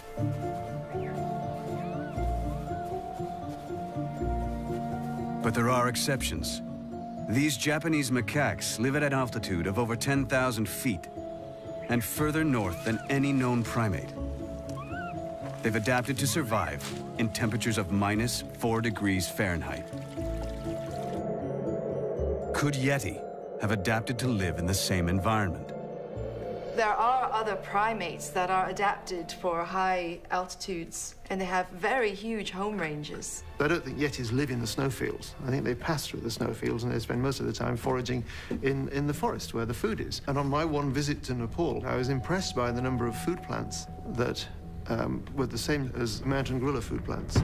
But there are exceptions. These Japanese macaques live at an altitude of over 10,000 feet and further north than any known primate. They've adapted to survive in temperatures of -4 degrees Fahrenheit. Could Yeti have adapted to live in the same environment? There are other primates that are adapted for high altitudes, and they have very huge home ranges. I don't think Yetis live in the snowfields. I think they pass through the snowfields, and they spend most of the time foraging in the forest where the food is. And on my one visit to Nepal, I was impressed by the number of food plants that were the same as mountain gorilla food plants.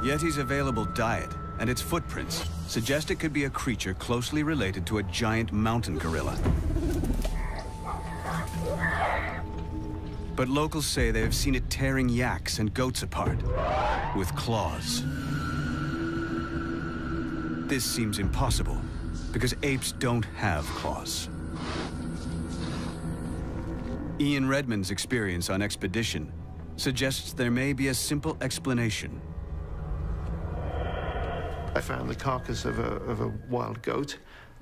Yeti's available diet and its footprints suggest it could be a creature closely related to a giant mountain gorilla. But locals say they have seen it tearing yaks and goats apart with claws. This seems impossible because apes don't have claws. Ian Redmond's experience on expedition suggests there may be a simple explanation. I found the carcass of a wild goat,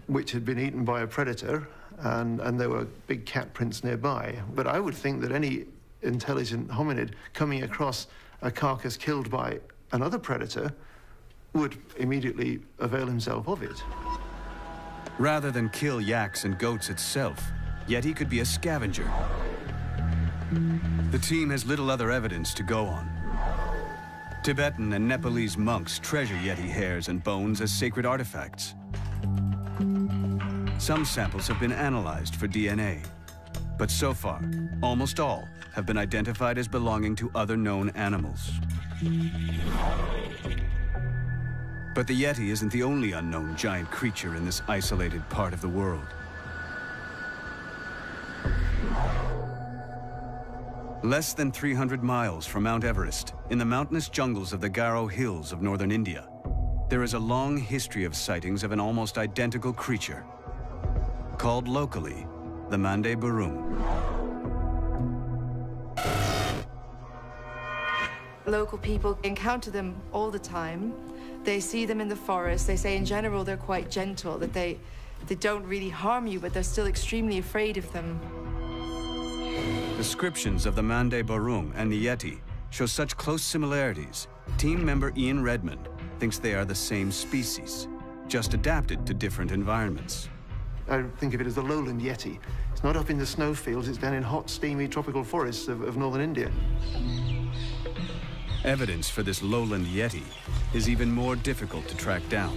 which had been eaten by a predator, and there were big cat prints nearby. But I would think that any intelligent hominid coming across a carcass killed by another predator would immediately avail himself of it. Rather than kill yaks and goats itself, Yeti could be a scavenger. The team has little other evidence to go on. Tibetan and Nepalese monks treasure Yeti hairs and bones as sacred artifacts. Some samples have been analyzed for DNA, but so far, almost all have been identified as belonging to other known animals. But the Yeti isn't the only unknown giant creature in this isolated part of the world. Less than 300 miles from Mount Everest, in the mountainous jungles of the Garo Hills of northern India, there is a long history of sightings of an almost identical creature, called locally the Mande Barum. Local people encounter them all the time. They see them in the forest. They say in general they're quite gentle, that they don't really harm you, but they're still extremely afraid of them. Descriptions of the Mande Barum and the Yeti show such close similarities. Team member Ian Redmond thinks they are the same species, just adapted to different environments. I think of it as the lowland Yeti. It's not up in the snowfields, it's down in hot, steamy tropical forests of northern India. Evidence for this lowland Yeti is even more difficult to track down.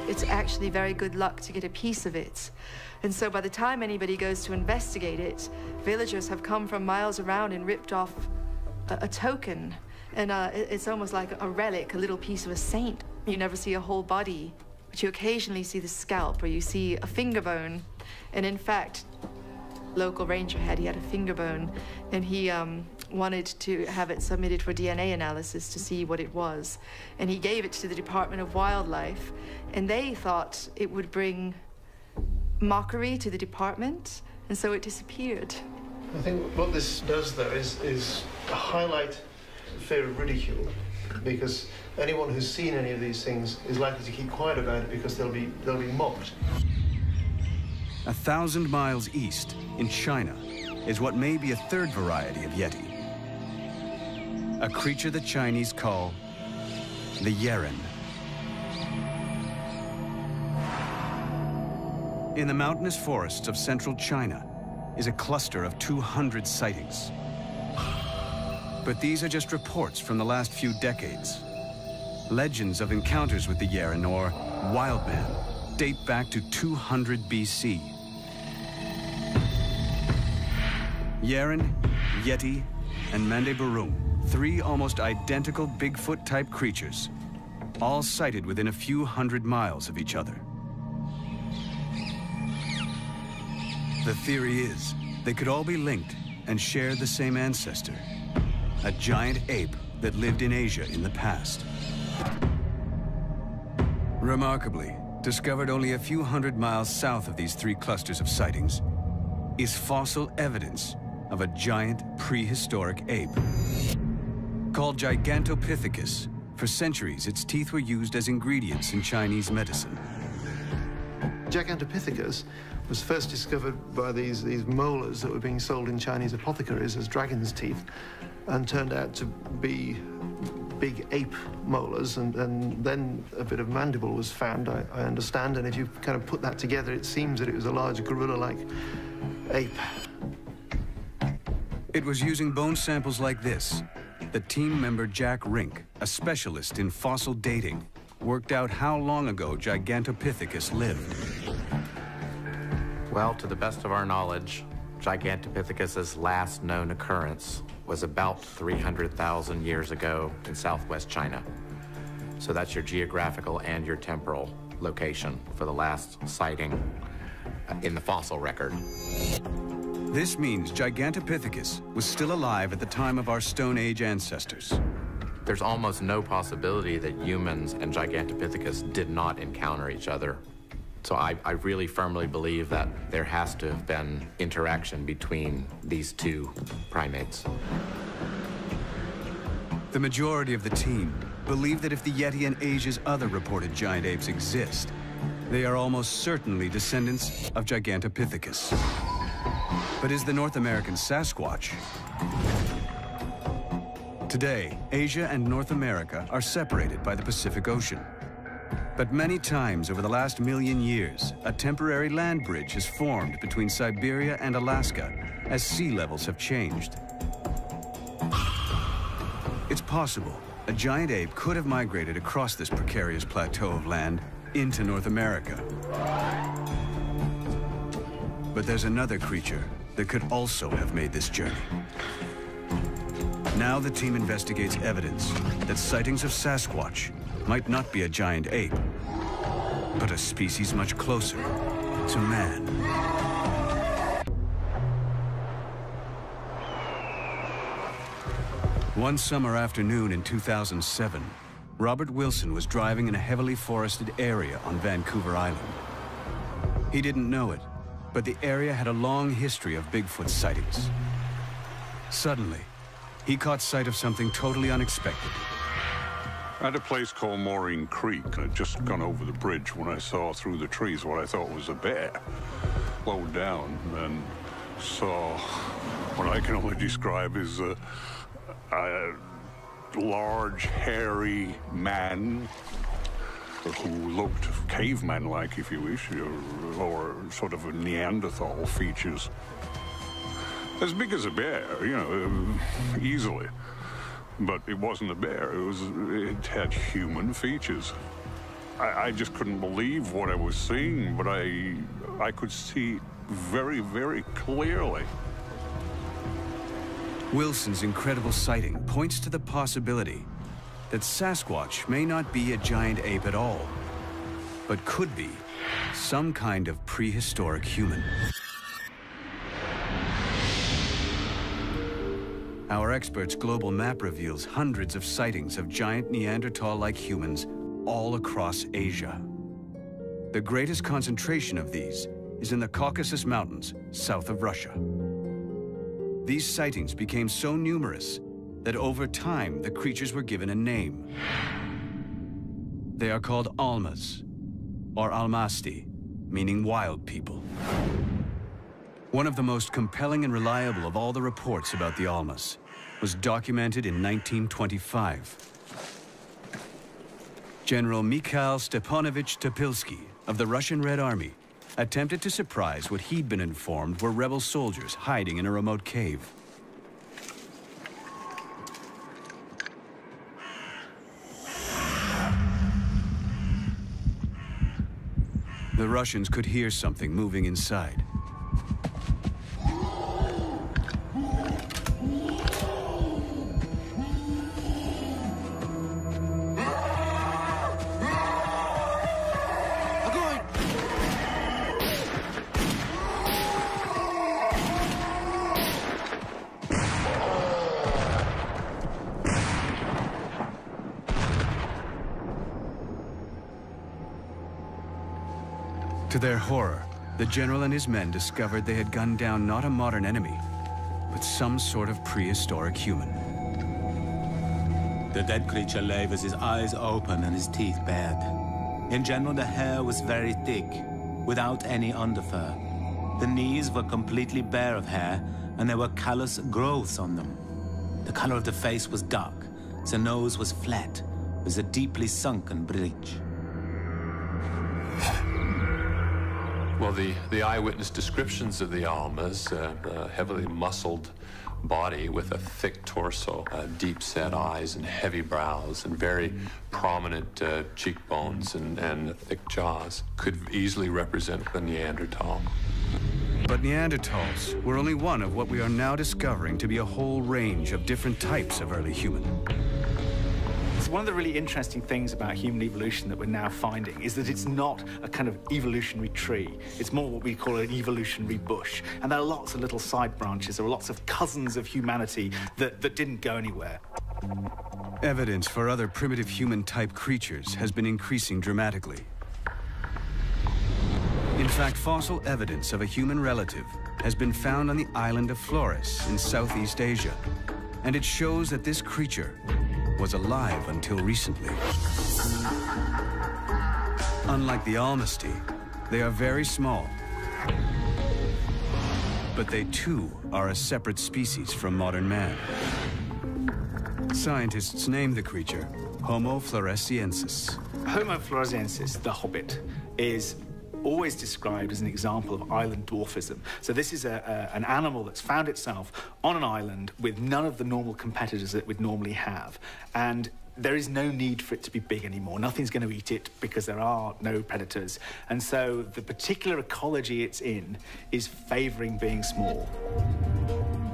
It's actually very good luck to get a piece of it. And so by the time anybody goes to investigate it, villagers have come from miles around and ripped off a token. And it's almost like a relic, a little piece of a saint. You never see a whole body, but you occasionally see the scalp or you see a finger bone. And in fact, local ranger he had a finger bone, and he wanted to have it submitted for DNA analysis to see what it was. And he gave it to the Department of Wildlife, and they thought it would bring mockery to the department, and so it disappeared. I think what this does, though, is highlight fear of ridicule, because anyone who's seen any of these things is likely to keep quiet about it because they'll be mocked. 1,000 miles east, in China, is what may be a third variety of Yeti. A creature the Chinese call the Yeren. In the mountainous forests of central China is a cluster of 200 sightings. But these are just reports from the last few decades. Legends of encounters with the Yeren, or wild man, date back to 200 BC. Yeren, Yeti, and Mande Barum, three almost identical Bigfoot-type creatures, all sighted within a few hundred miles of each other. The theory is they could all be linked and share the same ancestor, a giant ape that lived in Asia in the past. Remarkably, discovered only a few hundred miles south of these three clusters of sightings, is fossil evidence of a giant prehistoric ape. Called Gigantopithecus, for centuries its teeth were used as ingredients in Chinese medicine. Gigantopithecus was first discovered by these molars that were being sold in Chinese apothecaries as dragon's teeth, and turned out to be big ape molars, and then a bit of mandible was found, I understand, and if you kind of put that together, it seems that it was a large gorilla-like ape. It was using bone samples like this that team member Jack Rink, a specialist in fossil dating, worked out how long ago Gigantopithecus lived. Well, to the best of our knowledge, Gigantopithecus's last known occurrence was about 300,000 years ago in southwest China. So that's your geographical and your temporal location for the last sighting in the fossil record. This means Gigantopithecus was still alive at the time of our Stone Age ancestors. There's almost no possibility that humans and Gigantopithecus did not encounter each other So I really firmly believe that there has to have been interaction between these two primates. The majority of the team believe that if the Yeti and Asia's other reported giant apes exist, they are almost certainly descendants of Gigantopithecus. But is the North American Sasquatch? Today, Asia and North America are separated by the Pacific Ocean. But many times over the last million years, a temporary land bridge has formed between Siberia and Alaska as sea levels have changed. It's possible a giant ape could have migrated across this precarious plateau of land into North America. But there's another creature that could also have made this journey. Now the team investigates evidence that sightings of Sasquatch might not be a giant ape, but a species much closer to man. One summer afternoon in 2007, Robert Wilson was driving in a heavily forested area on Vancouver Island. He didn't know it, but the area had a long history of Bigfoot sightings. Suddenly, he caught sight of something totally unexpected. At a place called Maureen Creek, I'd just gone over the bridge when I saw through the trees what I thought was a bear. Slowed down and saw what I can only describe as a large, hairy man who looked caveman-like, if you wish, or sort of a Neanderthal features. As big as a bear, you know, easily. But it wasn't a bear, it had human features. I just couldn't believe what I was seeing, but I could see very, very clearly. Wilson's incredible sighting points to the possibility that Sasquatch may not be a giant ape at all, but could be some kind of prehistoric human. Our experts' global map reveals hundreds of sightings of giant Neanderthal-like humans all across Asia. The greatest concentration of these is in the Caucasus Mountains, south of Russia. These sightings became so numerous that over time the creatures were given a name. They are called Almas, or Almasti, meaning wild people. One of the most compelling and reliable of all the reports about the Almas was documented in 1925. General Mikhail Stepanovich Topilsky of the Russian Red Army attempted to surprise what he'd been informed were rebel soldiers hiding in a remote cave. The Russians could hear something moving inside. To their horror, the general and his men discovered they had gunned down not a modern enemy, but some sort of prehistoric human. The dead creature lay with his eyes open and his teeth bared. In general, the hair was very thick, without any underfur. The knees were completely bare of hair, and there were callous growths on them. The color of the face was dark. The nose was flat, with a deeply sunken bridge. Well, the eyewitness descriptions of the Almas, a heavily muscled body with a thick torso, deep-set eyes and heavy brows and very prominent cheekbones and thick jaws, could easily represent the Neanderthal. But Neanderthals were only one of what we are now discovering to be a whole range of different types of early human. One of the really interesting things about human evolution that we're now finding is that it's not a kind of evolutionary tree. It's more what we call an evolutionary bush. And there are lots of little side branches. There are lots of cousins of humanity that didn't go anywhere. Evidence for other primitive human-type creatures has been increasing dramatically. In fact, fossil evidence of a human relative has been found on the island of Flores in Southeast Asia, and it shows that this creature was alive until recently. Unlike the Almasty, they are very small, but they too are a separate species from modern man. Scientists named the creature Homo floresiensis. Homo floresiensis, the hobbit, is always described as an example of island dwarfism. So this is an animal that's found itself on an island with none of the normal competitors that we'd normally have. And there is no need for it to be big anymore. Nothing's going to eat it because there are no predators. And so the particular ecology it's in is favoring being small.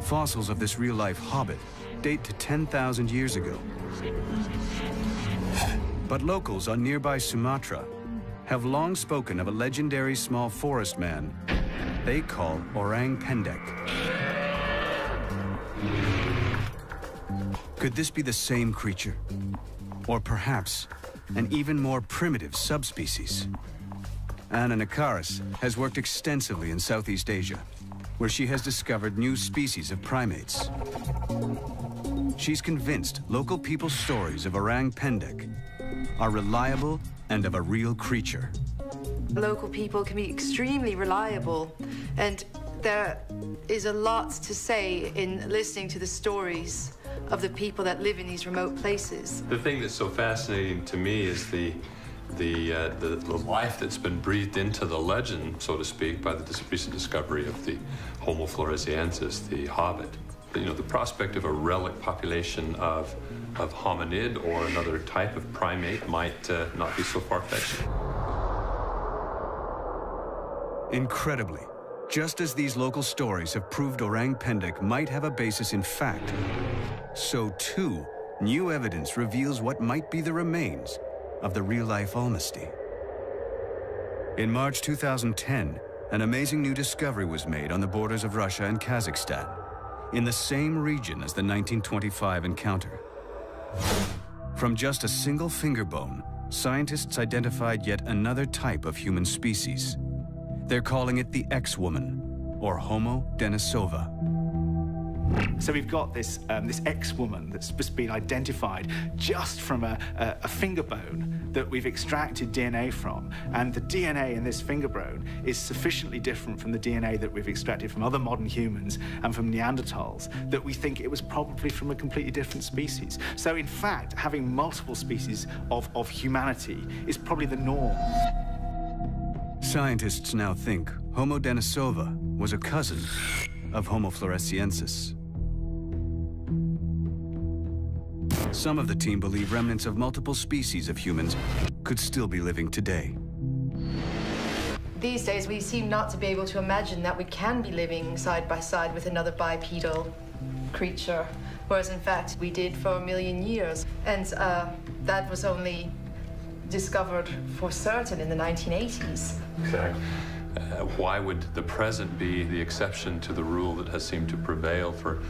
Fossils of this real-life hobbit date to 10,000 years ago. But locals on nearby Sumatra have long spoken of a legendary small forest man they call Orang Pendek. Could this be the same creature? Or perhaps an even more primitive subspecies? Anna Nakaris has worked extensively in Southeast Asia, where she has discovered new species of primates. She's convinced local people's stories of Orang Pendek are reliable and of a real creature. Local people can be extremely reliable, and there is a lot to say in listening to the stories of the people that live in these remote places. The thing that's so fascinating to me is the life that's been breathed into the legend, so to speak, by the recent discovery of the Homo floresiensis, the hobbit. You know, the prospect of a relic population of hominid or another type of primate might not be so far-fetched. Incredibly, just as these local stories have proved Orang Pendek might have a basis in fact, so too, new evidence reveals what might be the remains of the real-life Almasty. In March 2010, an amazing new discovery was made on the borders of Russia and Kazakhstan, in the same region as the 1925 encounter. From just a single finger bone, scientists identified yet another type of human species. They're calling it the X-woman, or Homo denisova. So we've got this X-woman that's just been identified just from a finger bone that we've extracted DNA from. And the DNA in this finger bone is sufficiently different from the DNA that we've extracted from other modern humans and from Neanderthals that we think it was probably from a completely different species. So in fact, having multiple species of humanity is probably the norm. Scientists now think Homo denisova was a cousin of Homo floresiensis. Some of the team believe remnants of multiple species of humans could still be living today. These days, we seem not to be able to imagine that we can be living side by side with another bipedal creature, whereas in fact we did for 1 million years. And that was only discovered for certain in the 1980s. Exactly. Why would the present be the exception to the rule that has seemed to prevail for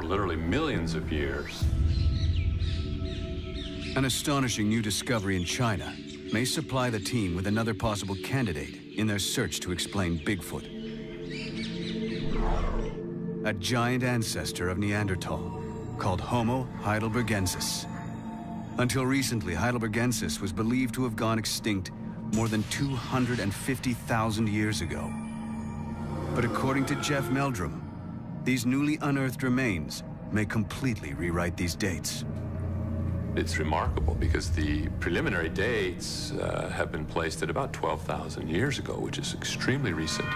literally millions of years? An astonishing new discovery in China may supply the team with another possible candidate in their search to explain Bigfoot. A giant ancestor of Neanderthal called Homo heidelbergensis. Until recently, heidelbergensis was believed to have gone extinct more than 250,000 years ago. But according to Jeff Meldrum, these newly unearthed remains may completely rewrite these dates. It's remarkable because the preliminary dates have been placed at about 12,000 years ago, which is extremely recent.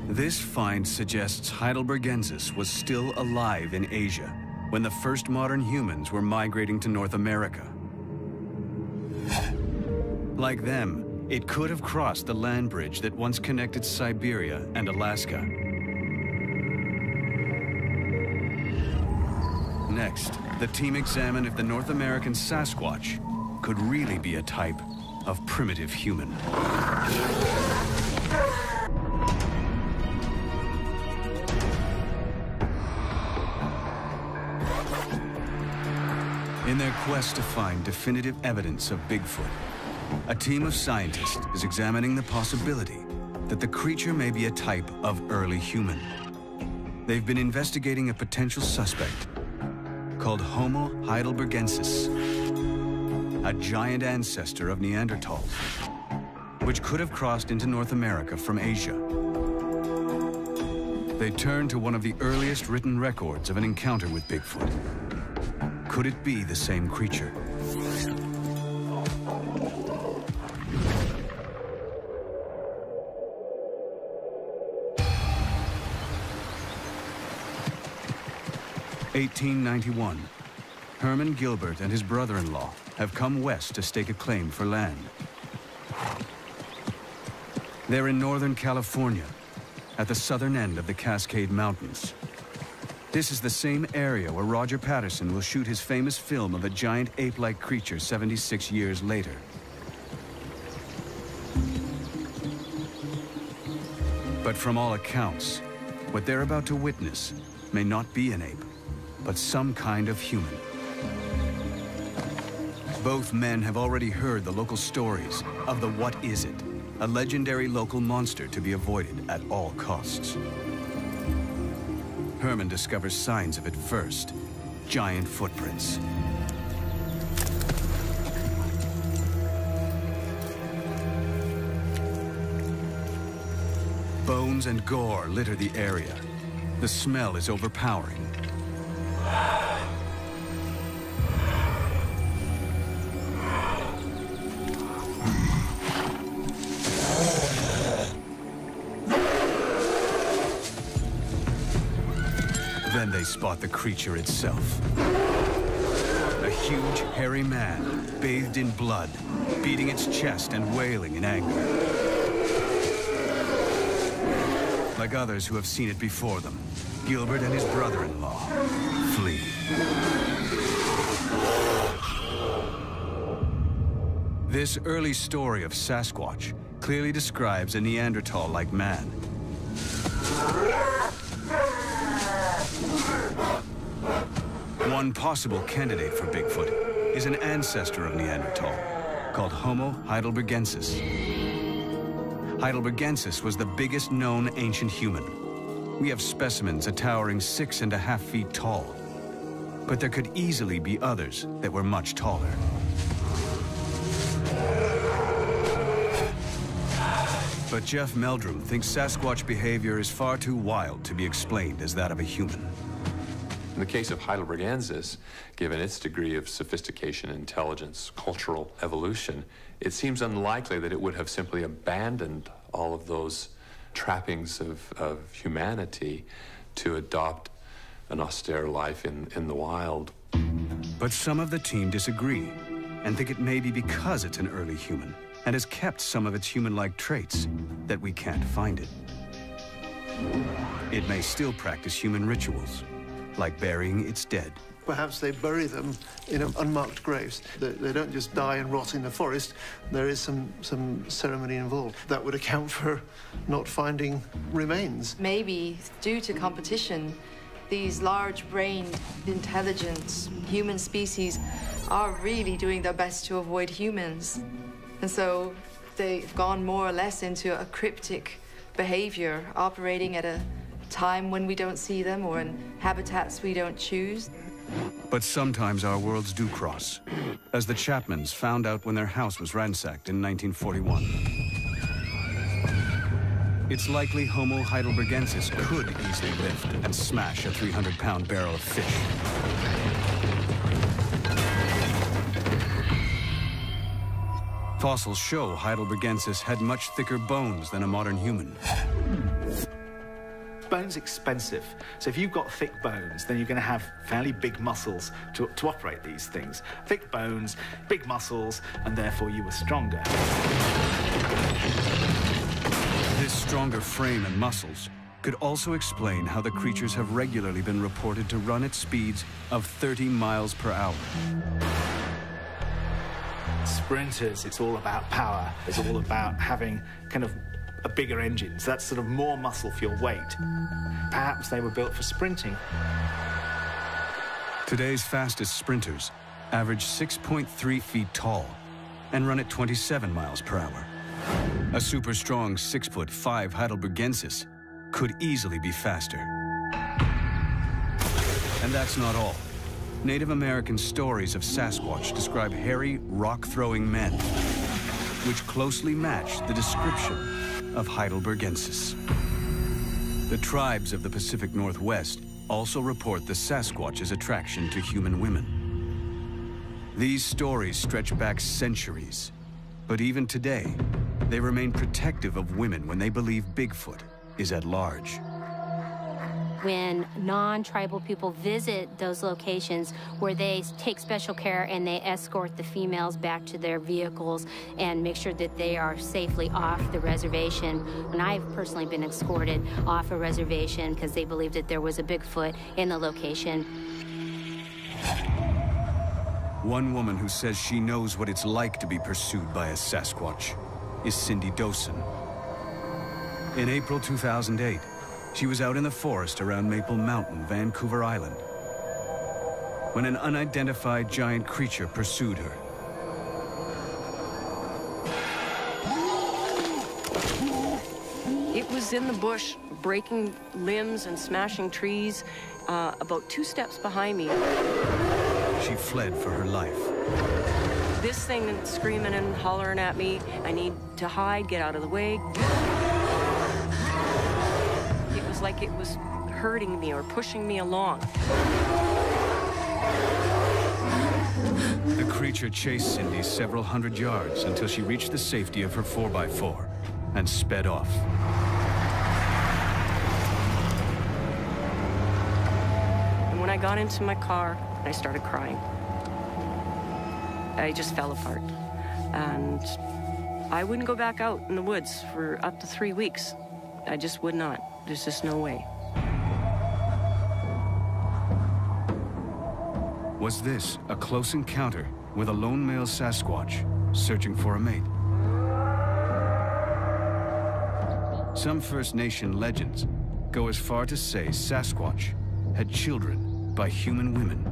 This find suggests heidelbergensis was still alive in Asia when the first modern humans were migrating to North America. Like them, it could have crossed the land bridge that once connected Siberia and Alaska. Next, the team examined if the North American Sasquatch could really be a type of primitive human. In their quest to find definitive evidence of Bigfoot, a team of scientists is examining the possibility that the creature may be a type of early human. They've been investigating a potential suspect called Homo heidelbergensis, a giant ancestor of Neanderthals, which could have crossed into North America from Asia. They turned to one of the earliest written records of an encounter with Bigfoot. Could it be the same creature? (1891). Herman Gilbert and his brother-in-law have come west to stake a claim for land. They're in Northern California, at the southern end of the Cascade Mountains. This is the same area where Roger Patterson will shoot his famous film of a giant ape-like creature 76 years later. But from all accounts, what they're about to witness may not be an ape, but some kind of human. Both men have already heard the local stories of the What Is It, a legendary local monster to be avoided at all costs. Herman discovers signs of it first, giant footprints. Bones and gore litter the area. The smell is overpowering. Then they spot the creature itself. A huge, hairy man, bathed in blood, beating its chest and wailing in anger. Like others who have seen it before them, Gilbert and his brother-in-law flee. This early story of Sasquatch clearly describes a Neanderthal-like man. One possible candidate for Bigfoot is an ancestor of Neanderthal called Homo heidelbergensis. Heidelbergensis was the biggest known ancient human. We have specimens a towering 6.5 feet tall, but there could easily be others that were much taller. But Jeff Meldrum thinks Sasquatch behavior is far too wild to be explained as that of a human. In the case of heidelbergensis, given its degree of sophistication, intelligence, cultural evolution, it seems unlikely that it would have simply abandoned all of those trappings of humanity to adopt an austere life in the wild. But some of the team disagree and think it may be because it's an early human and has kept some of its human-like traits that we can't find it. It may still practice human rituals, like burying its dead. Perhaps they bury them in unmarked graves. They don't just die and rot in the forest. There is some ceremony involved. That would account for not finding remains. Maybe due to competition, these large-brained, intelligent human species are really doing their best to avoid humans. And so they've gone more or less into a cryptic behavior, operating at a time when we don't see them or in habitats we don't choose. But sometimes our worlds do cross, as the Chapmans found out when their house was ransacked in 1941. It's likely Homo heidelbergensis could easily lift and smash a 300-pound barrel of fish. Fossils show heidelbergensis had much thicker bones than a modern human. Bone's expensive, so if you've got thick bones, then you're going to have fairly big muscles to operate these things. Thick bones, big muscles, and therefore you were stronger. This stronger frame and muscles could also explain how the creatures have regularly been reported to run at speeds of 30 miles per hour. Sprinters, it's all about power. It's all about having kind of a bigger engine, so that's sort of more muscle for your weight. Perhaps they were built for sprinting. Today's fastest sprinters average 6.3 feet tall and run at 27 miles per hour. A super strong 6'5" Heidelbergensis could easily be faster. And that's not all. Native American stories of Sasquatch describe hairy, rock-throwing men, which closely match the description of Heidelbergensis. The tribes of the Pacific Northwest also report the Sasquatch's attraction to human women. These stories stretch back centuries, but even today, they remain protective of women when they believe Bigfoot is at large. When non-tribal people visit those locations where they take special care and they escort the females back to their vehicles and make sure that they are safely off the reservation. And I've personally been escorted off a reservation because they believed that there was a Bigfoot in the location. One woman who says she knows what it's like to be pursued by a Sasquatch is Cindy Dosen. In April 2008, she was out in the forest around Maple Mountain, Vancouver Island, when an unidentified giant creature pursued her. It was in the bush, breaking limbs and smashing trees, about 2 steps behind me. She fled for her life. This thing screaming and hollering at me. I need to hide, get out of the way. It was like it was hurting me or pushing me along. The creature chased Cindy several hundred yards until she reached the safety of her 4x4 and sped off. And when I got into my car, I started crying. I just fell apart. And I wouldn't go back out in the woods for up to 3 weeks. I just would not. There's just no way. Was this a close encounter with a lone male Sasquatch searching for a mate? Some First Nation legends go as far to say Sasquatch had children by human women.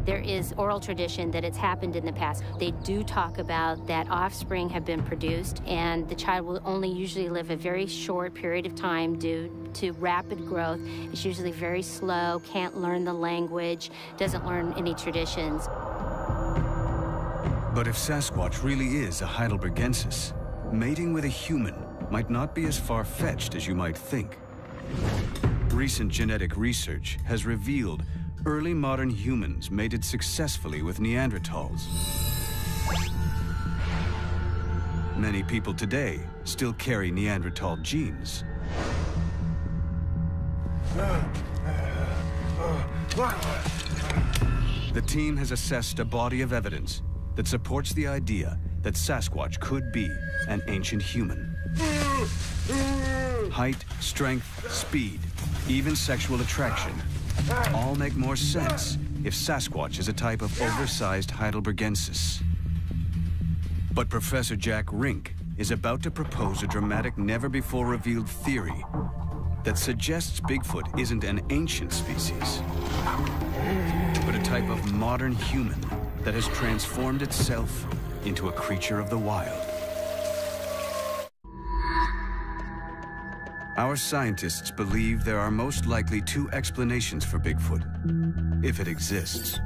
There is oral tradition that it's happened in the past. They do talk about that offspring have been produced, and the child will only usually live a very short period of time due to rapid growth. It's usually very slow, can't learn the language, doesn't learn any traditions. But if Sasquatch really is a Heidelbergensis, mating with a human might not be as far-fetched as you might think. Recent genetic research has revealed early modern humans mated successfully with Neanderthals. Many people today still carry Neanderthal genes. The team has assessed a body of evidence that supports the idea that Sasquatch could be an ancient human. Height, strength, speed, even sexual attraction all make more sense if Sasquatch is a type of oversized Heidelbergensis. But Professor Jack Rink is about to propose a dramatic, never-before-revealed theory that suggests Bigfoot isn't an ancient species, but a type of modern human that has transformed itself into a creature of the wild. Our scientists believe there are most likely 2 explanations for Bigfoot, if it exists.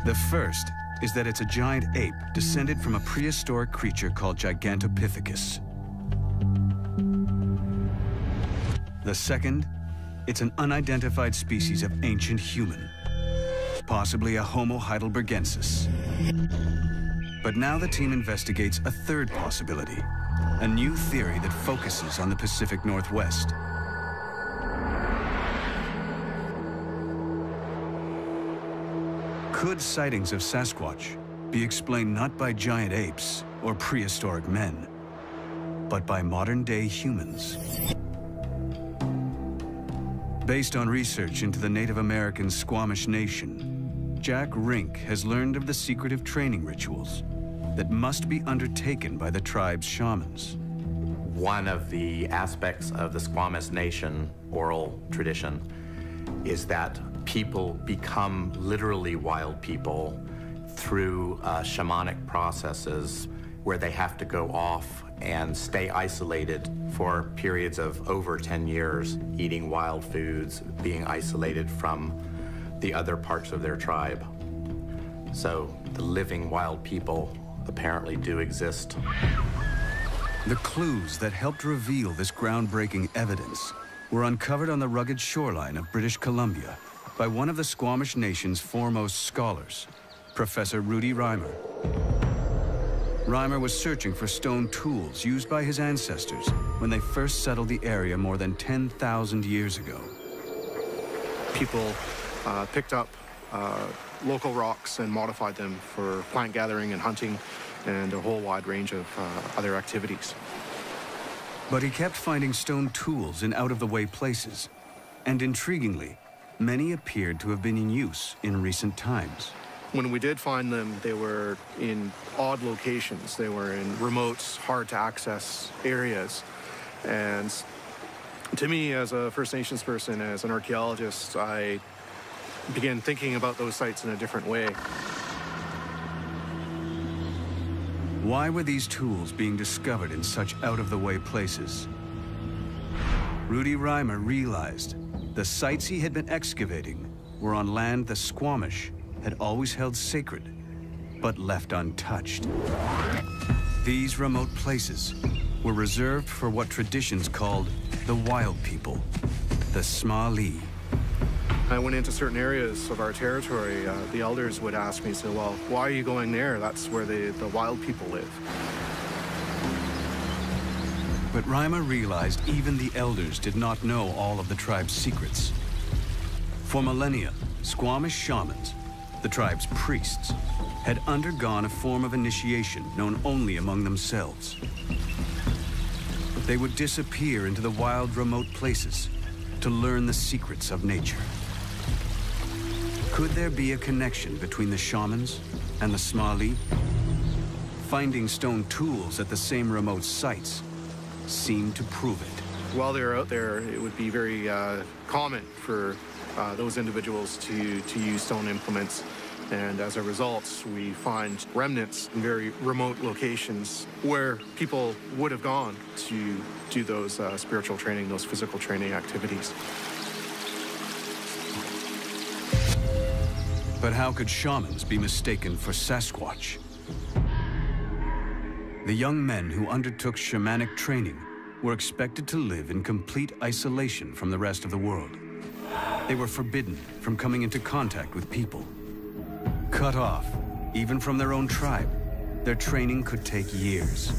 The first is that it's a giant ape descended from a prehistoric creature called Gigantopithecus. The second, it's an unidentified species of ancient human, possibly a Homo heidelbergensis. But now the team investigates a third possibility, a new theory that focuses on the Pacific Northwest. Could sightings of Sasquatch be explained not by giant apes or prehistoric men, but by modern-day humans? Based on research into the Native American Squamish Nation, Jack Rink has learned of the secretive training rituals that must be undertaken by the tribe's shamans. One of the aspects of the Squamish Nation oral tradition is that people become literally wild people through shamanic processes where they have to go off and stay isolated for periods of over 10 years, eating wild foods, being isolated from the other parts of their tribe. So the living wild people apparently do exist. The clues that helped reveal this groundbreaking evidence were uncovered on the rugged shoreline of British Columbia by one of the Squamish Nation's foremost scholars, Professor Rudy Reimer. Reimer was searching for stone tools used by his ancestors when they first settled the area more than 10,000 years ago. People picked up local rocks and modified them for plant gathering and hunting and a whole wide range of other activities. But he kept finding stone tools in out-of-the-way places, and intriguingly, many appeared to have been in use in recent times. When we did find them, they were in odd locations. They were in remote, hard-to-access areas. And to me, as a First Nations person, as an archaeologist, I began thinking about those sites in a different way. Why were these tools being discovered in such out-of-the-way places? Rudy Reimer realized the sites he had been excavating were on land the Squamish had always held sacred, but left untouched. These remote places were reserved for what traditions called the wild people, the Smali. I went into certain areas of our territory. The elders would ask me, say, well, why are you going there? That's where the wild people live. But Reimer realized even the elders did not know all of the tribe's secrets. For millennia, Squamish shamans, the tribe's priests, had undergone a form of initiation known only among themselves. They would disappear into the wild, remote places to learn the secrets of nature. Could there be a connection between the shamans and the Smali? Finding stone tools at the same remote sites seemed to prove it. While they were out there, it would be very common for those individuals to use stone implements. And as a result, we find remnants in very remote locations where people would have gone to do those spiritual training, those physical training activities. But how could shamans be mistaken for Sasquatch? The young men who undertook shamanic training were expected to live in complete isolation from the rest of the world. They were forbidden from coming into contact with people. Cut off, even from their own tribe, their training could take years.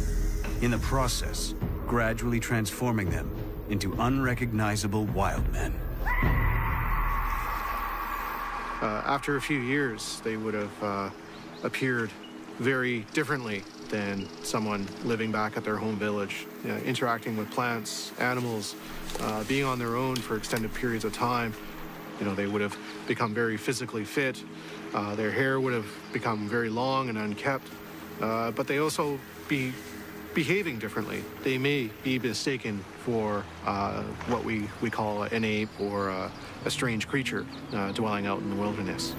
In the process, gradually transforming them into unrecognizable wild men. After a few years, they would have appeared very differently than someone living back at their home village, interacting with plants, animals, being on their own for extended periods of time. You know, they would have become very physically fit. Their hair would have become very long and unkempt, but they also be behaving differently. They may be mistaken for what we call an ape or a strange creature dwelling out in the wilderness.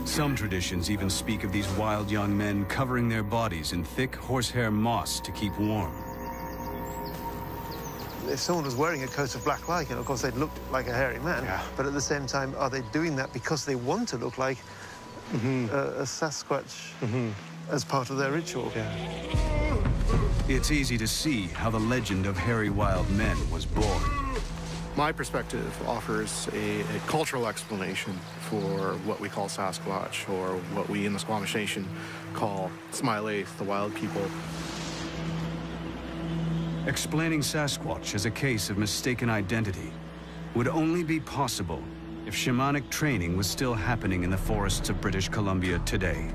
Some traditions even speak of these wild young men covering their bodies in thick horsehair moss to keep warm. If someone was wearing a coat of black lichen, of course they'd look like a hairy man, but at the same time, are they doing that because they want to look like a Sasquatch as part of their ritual? It's easy to see how the legend of hairy wild men was born. My perspective offers a cultural explanation for what we call Sasquatch, or what we in the Squamish Nation call Smiley, the wild people. Explaining Sasquatch as a case of mistaken identity would only be possible if shamanic training was still happening in the forests of British Columbia today.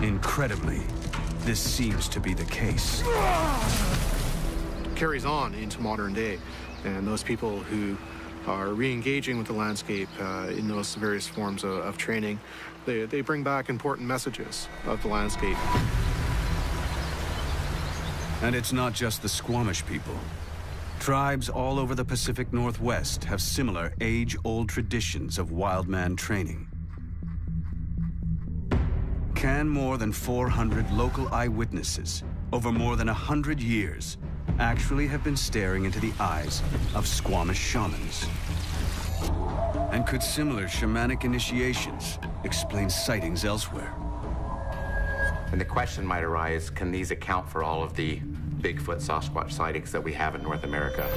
Incredibly, this seems to be the case. Carries on into modern day, and those people who are re-engaging with the landscape in those various forms of training, they bring back important messages of the landscape. And it's not just the Squamish people. Tribes all over the Pacific Northwest have similar age-old traditions of wild man training. Can more than 400 local eyewitnesses over more than 100 years actually have been staring into the eyes of Squamish shamans? And could similar shamanic initiations explain sightings elsewhere? And the question might arise, can these account for all of the Bigfoot Sasquatch sightings that we have in North America?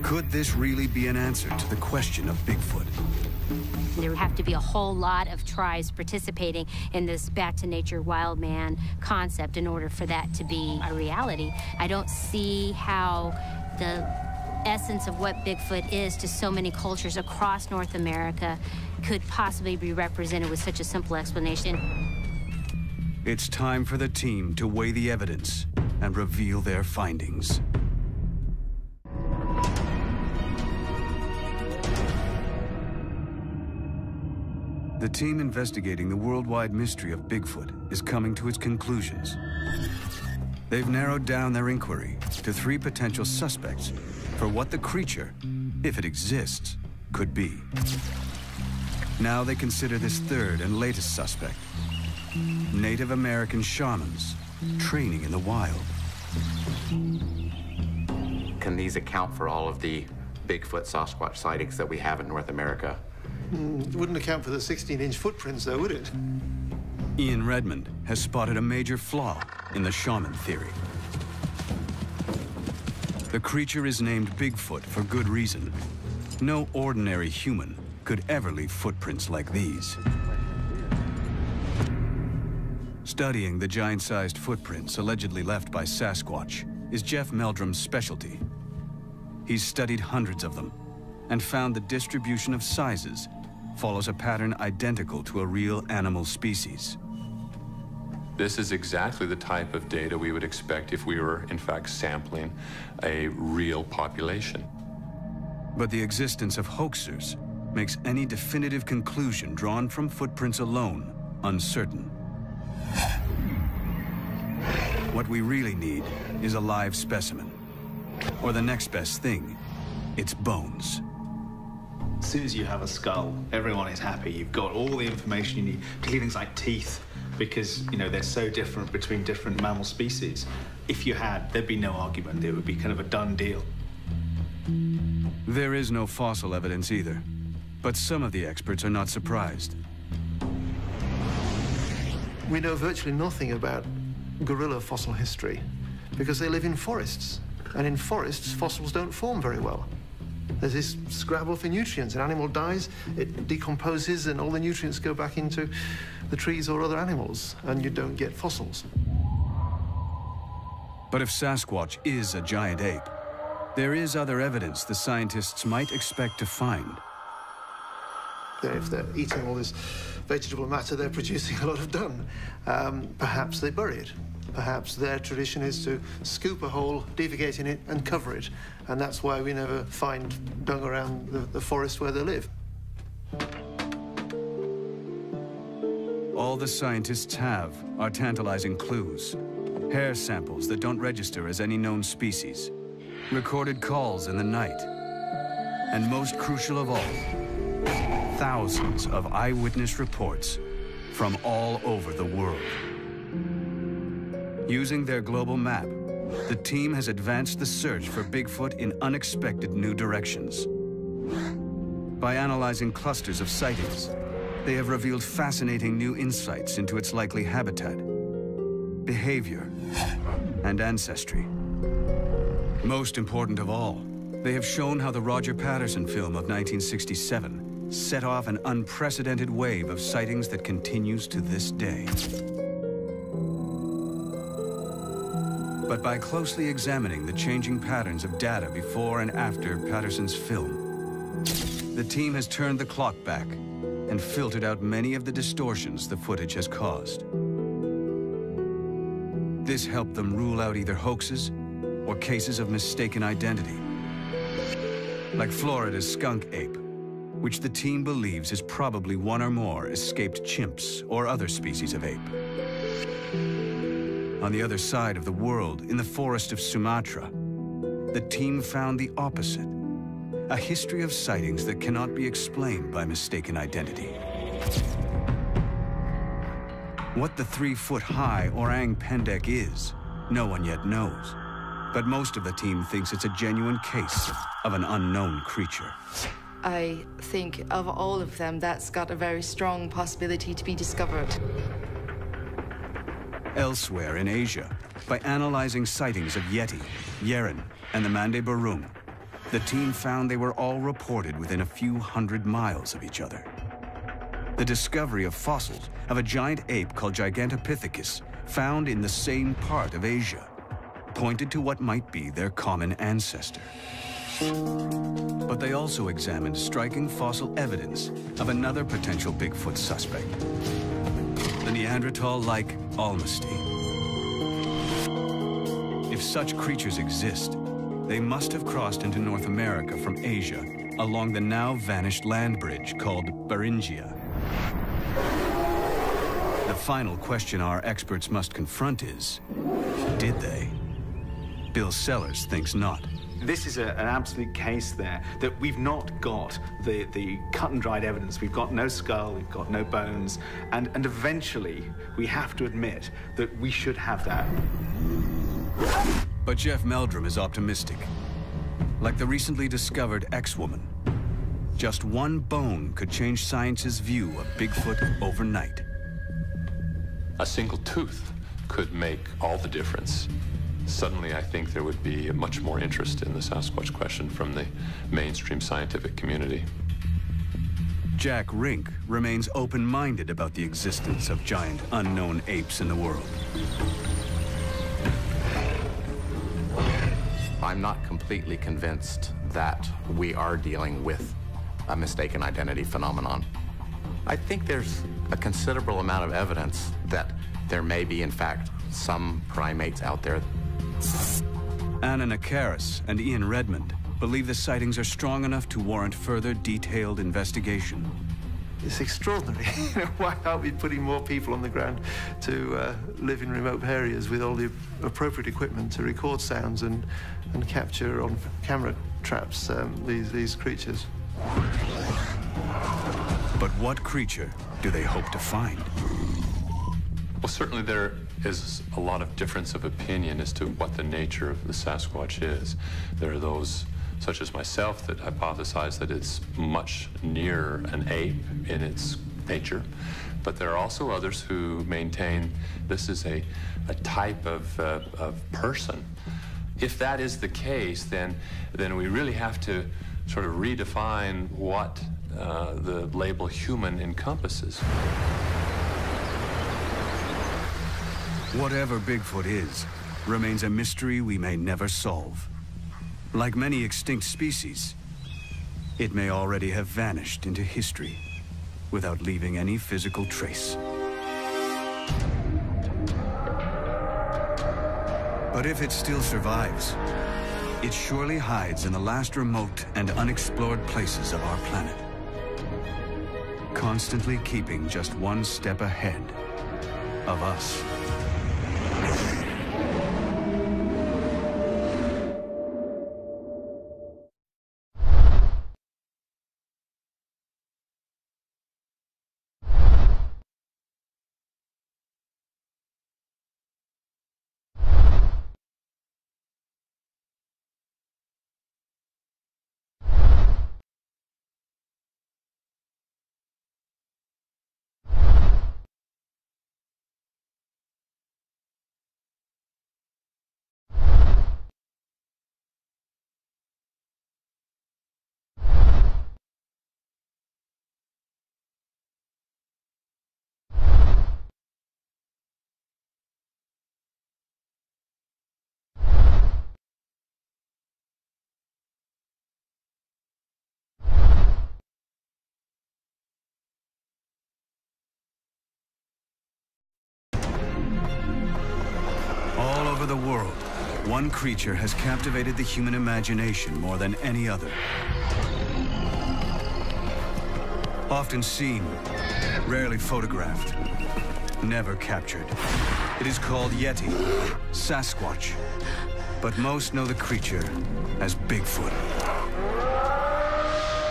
Could this really be an answer to the question of Bigfoot? There would have to be a whole lot of tribes participating in this back to nature wild man concept in order for that to be a reality. I don't see how the essence of what Bigfoot is to so many cultures across North America could possibly be represented with such a simple explanation. It's time for the team to weigh the evidence and reveal their findings. The team investigating the worldwide mystery of Bigfoot is coming to its conclusions. They've narrowed down their inquiry to 3 potential suspects for what the creature, if it exists, could be. Now they consider this 3rd and latest suspect, Native American shamans training in the wild. Can these account for all of the Bigfoot Sasquatch sightings that we have in North America? It wouldn't account for the 16-inch footprints, though, would it? Ian Redmond has spotted a major flaw in the shaman theory. The creature is named Bigfoot for good reason. No ordinary human could ever leave footprints like these. Studying the giant-sized footprints allegedly left by Sasquatch is Jeff Meldrum's specialty. He's studied hundreds of them and found the distribution of sizes follows a pattern identical to a real animal species. This is exactly the type of data we would expect if we were, in fact, sampling a real population. But the existence of hoaxers makes any definitive conclusion drawn from footprints alone uncertain. What we really need is a live specimen, or the next best thing, its bones. As soon as you have a skull, everyone is happy. You've got all the information you need, particularly things like teeth, because, you know, they're so different between different mammal species. If you had, there'd be no argument. It would be kind of a done deal. There is no fossil evidence either, but some of the experts are not surprised. We know virtually nothing about gorilla fossil history because they live in forests, and in forests, fossils don't form very well. There's this scrabble for nutrients. An animal dies, it decomposes, and all the nutrients go back into the trees or other animals, and you don't get fossils. But if Sasquatch is a giant ape, there is other evidence the scientists might expect to find. If they're eating all this vegetable matter, they're producing a lot of dung. Perhaps they bury it. Perhaps their tradition is to scoop a hole, defecate in it, and cover it. And that's why we never find dung around the forest where they live. All the scientists have are tantalizing clues. Hair samples that don't register as any known species. Recorded calls in the night. And most crucial of all, thousands of eyewitness reports from all over the world. Using their global map, the team has advanced the search for Bigfoot in unexpected new directions. By analyzing clusters of sightings, they have revealed fascinating new insights into its likely habitat, behavior, and ancestry. Most important of all, they have shown how the Roger Patterson film of 1967 set off an unprecedented wave of sightings that continues to this day. But by closely examining the changing patterns of data before and after Patterson's film, the team has turned the clock back and filtered out many of the distortions the footage has caused. This helped them rule out either hoaxes or cases of mistaken identity, like Florida's skunk ape, which the team believes is probably one or more escaped chimps or other species of ape. On the other side of the world, in the forest of Sumatra, the team found the opposite, a history of sightings that cannot be explained by mistaken identity. What the 3-foot-high orang pendek is, no one yet knows. But most of the team thinks it's a genuine case of an unknown creature. I think of all of them, that's got a very strong possibility to be discovered. Elsewhere in Asia, by analyzing sightings of Yeti, Yeren, and the Mande Burung, the team found they were all reported within a few hundred miles of each other. The discovery of fossils of a giant ape called Gigantopithecus, found in the same part of Asia, pointed to what might be their common ancestor. But they also examined striking fossil evidence of another potential Bigfoot suspect, the Neanderthal-like Almasty. If such creatures exist, they must have crossed into North America from Asia along the now vanished land bridge called Beringia. The final question our experts must confront is, did they? Bill Sellers thinks not. This is an absolute case there that we've not got the cut and dried evidence. We've got no skull, we've got no bones, and eventually we have to admit that we should have that. But Jeff Meldrum is optimistic. Like the recently discovered X-woman, just one bone could change science's view of Bigfoot overnight. A single tooth could make all the difference. Suddenly, I think there would be much more interest in the Sasquatch question from the mainstream scientific community. Jack Rink remains open-minded about the existence of giant unknown apes in the world. I'm not completely convinced that we are dealing with a mistaken identity phenomenon. I think there's a considerable amount of evidence that there may be, in fact, some primates out there. Anna Nakaris and Ian Redmond believe the sightings are strong enough to warrant further detailed investigation. It's extraordinary. Why aren't we putting more people on the ground to live in remote areas with all the appropriate equipment to record sounds and capture on camera traps these creatures? But what creature do they hope to find? Well, certainly there is a lot of difference of opinion as to what the nature of the Sasquatch is. There are those, such as myself, that hypothesize that it's much nearer an ape in its nature. But there are also others who maintain this is a type of person. If that is the case, then we really have to sort of redefine what the label human encompasses. Whatever Bigfoot is, remains a mystery we may never solve. Like many extinct species, it may already have vanished into history without leaving any physical trace. But if it still survives, it surely hides in the last remote and unexplored places of our planet, constantly keeping just one step ahead of us. All over the world, one creature has captivated the human imagination more than any other. Often seen, rarely photographed, never captured. It is called Yeti, Sasquatch, but most know the creature as Bigfoot.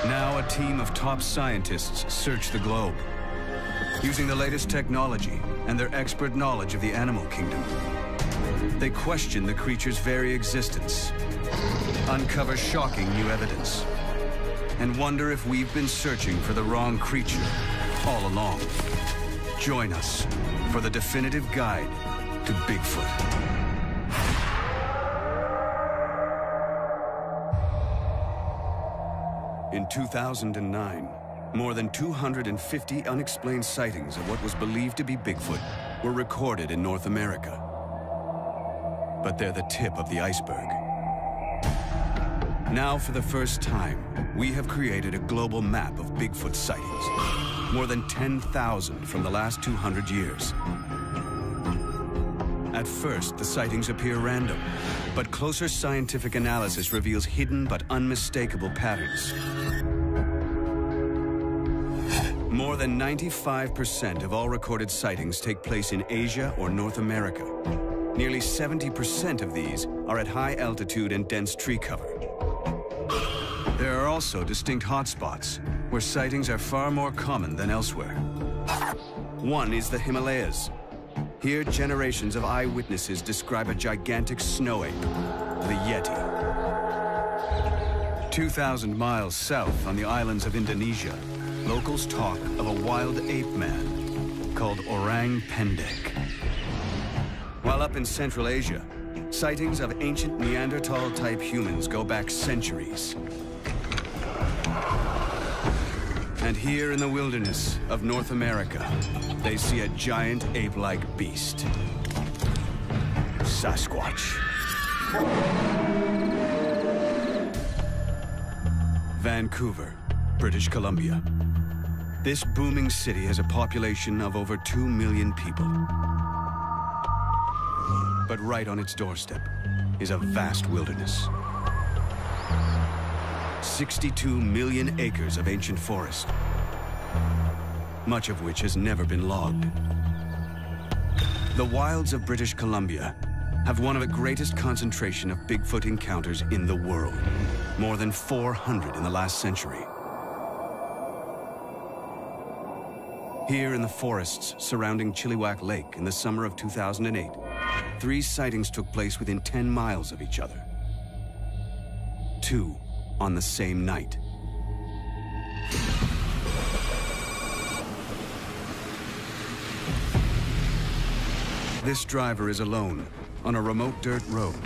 Now a team of top scientists search the globe. Using the latest technology and their expert knowledge of the animal kingdom, they question the creature's very existence, uncover shocking new evidence, and wonder if we've been searching for the wrong creature all along. Join us for the definitive guide to Bigfoot. In 2009, more than 250 unexplained sightings of what was believed to be Bigfoot were recorded in North America. But they're the tip of the iceberg. Now, for the first time, we have created a global map of Bigfoot sightings. More than 10,000 from the last 200 years. At first, the sightings appear random, but closer scientific analysis reveals hidden but unmistakable patterns. More than 95% of all recorded sightings take place in Asia or North America. Nearly 70% of these are at high altitude and dense tree cover. There are also distinct hotspots where sightings are far more common than elsewhere. One is the Himalayas. Here, generations of eyewitnesses describe a gigantic snow ape, the Yeti. 2,000 miles south on the islands of Indonesia, locals talk of a wild ape man called Orang Pendek. While up in Central Asia, sightings of ancient Neanderthal-type humans go back centuries. And here in the wilderness of North America, they see a giant ape-like beast. Sasquatch. Vancouver, British Columbia. This booming city has a population of over 2 million people. But right on its doorstep is a vast wilderness. 62 million acres of ancient forest, much of which has never been logged. The wilds of British Columbia have one of the greatest concentration of Bigfoot encounters in the world, more than 400 in the last century. Here in the forests surrounding Chilliwack Lake in the summer of 2008, 3 sightings took place within 10 miles of each other. 2 on the same night. This driver is alone on a remote dirt road.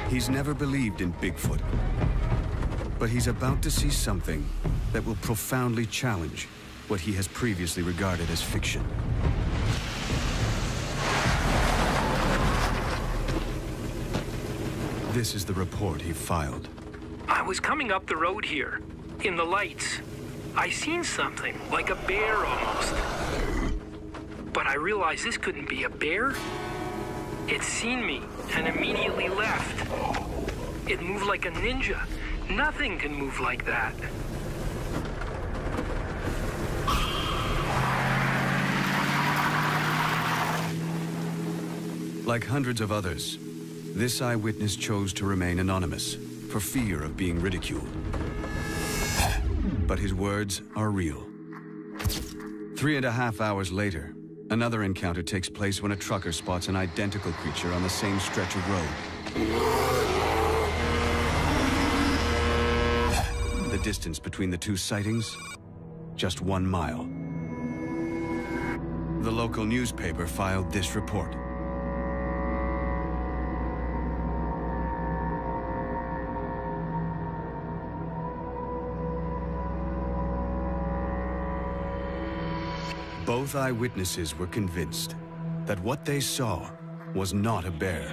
He's never believed in Bigfoot, but he's about to see something that will profoundly challenge what he has previously regarded as fiction. This is the report he filed. I was coming up the road here, in the lights. I seen something, like a bear almost. But I realized this couldn't be a bear. It seen me and immediately left. It moved like a ninja. Nothing can move like that. Like hundreds of others, this eyewitness chose to remain anonymous for fear of being ridiculed. But his words are real. 3.5 hours later, another encounter takes place when a trucker spots an identical creature on the same stretch of road. The distance between the 2 sightings, just 1 mile. The local newspaper filed this report. Both eyewitnesses were convinced that what they saw was not a bear.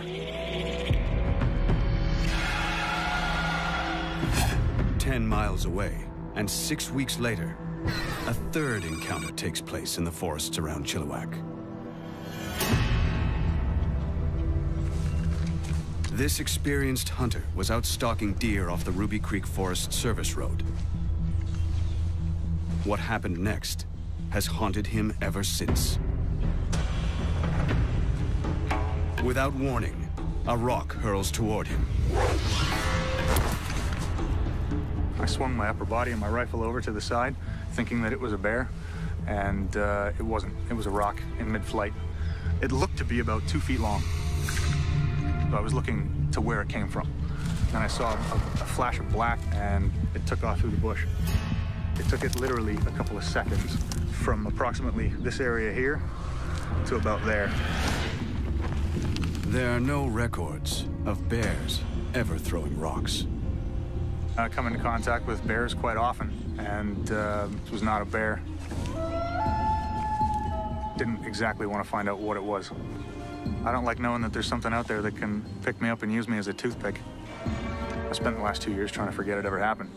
10 miles away, and 6 weeks later, a third encounter takes place in the forests around Chilliwack. This experienced hunter was out stalking deer off the Ruby Creek Forest Service Road. What happened next has haunted him ever since. Without warning, a rock hurls toward him. I swung my upper body and my rifle over to the side, thinking that it was a bear, and it wasn't. It was a rock in mid-flight. It looked to be about 2 feet long. So I was looking to where it came from. Then I saw a flash of black, and it took off through the bush. It took it literally a couple of seconds from approximately this area here to about there. There are no records of bears ever throwing rocks. I come into contact with bears quite often, and this was not a bear. Didn't exactly want to find out what it was. I don't like knowing that there's something out there that can pick me up and use me as a toothpick. I spent the last 2 years trying to forget it ever happened.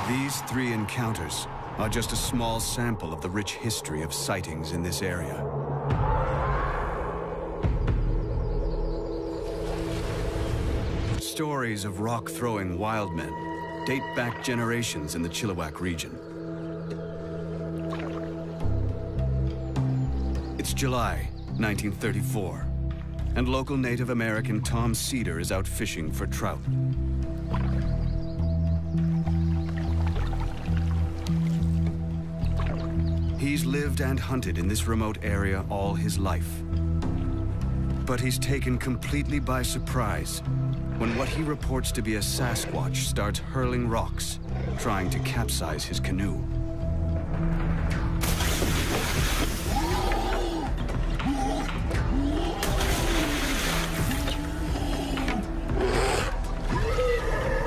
These 3 encounters are just a small sample of the rich history of sightings in this area. Stories of rock-throwing wild men date back generations in the Chilliwack region. It's July 1934, and local Native American Tom Cedar is out fishing for trout. He's lived and hunted in this remote area all his life. But he's taken completely by surprise when what he reports to be a Sasquatch starts hurling rocks, trying to capsize his canoe.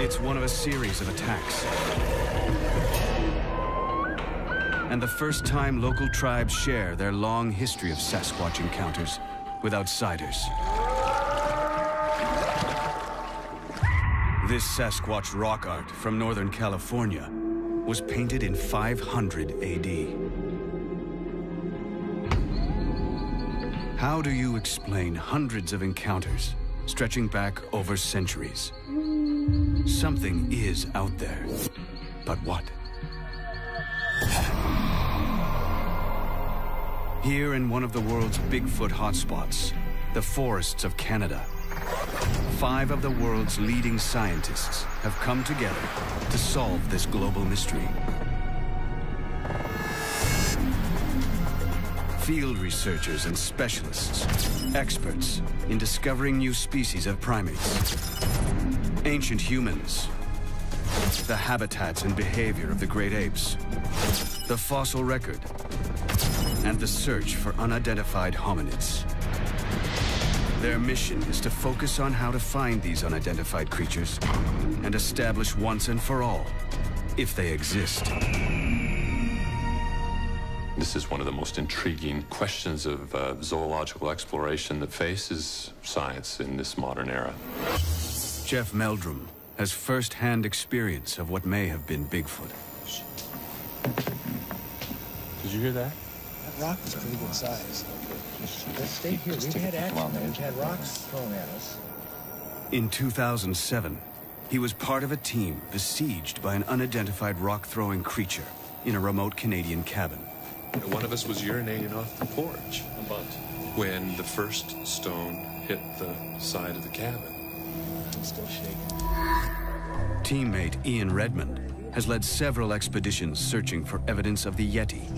It's one of a series of attacks. And the first time local tribes share their long history of Sasquatch encounters with outsiders. This Sasquatch rock art from Northern California was painted in 500 AD. How do you explain hundreds of encounters stretching back over centuries? Something is out there, but what? Here in one of the world's Bigfoot hotspots, the forests of Canada, 5 of the world's leading scientists have come together to solve this global mystery. Field researchers and specialists, experts in discovering new species of primates, ancient humans, the habitats and behavior of the great apes, the fossil record, and the search for unidentified hominids. Their mission is to focus on how to find these unidentified creatures and establish once and for all if they exist. This is one of the most intriguing questions of zoological exploration that faces science in this modern era. Jeff Meldrum has first-hand experience of what may have been Bigfoot. Did you hear that? That rock was pretty good size. Let's stay here. We've had action. We've had rocks thrown at us. In 2007, he was part of a team besieged by an unidentified rock-throwing creature in a remote Canadian cabin. One of us was urinating off the porch when the first stone hit the side of the cabin. I'm still shaking. Teammate Ian Redmond has led several expeditions searching for evidence of the Yeti.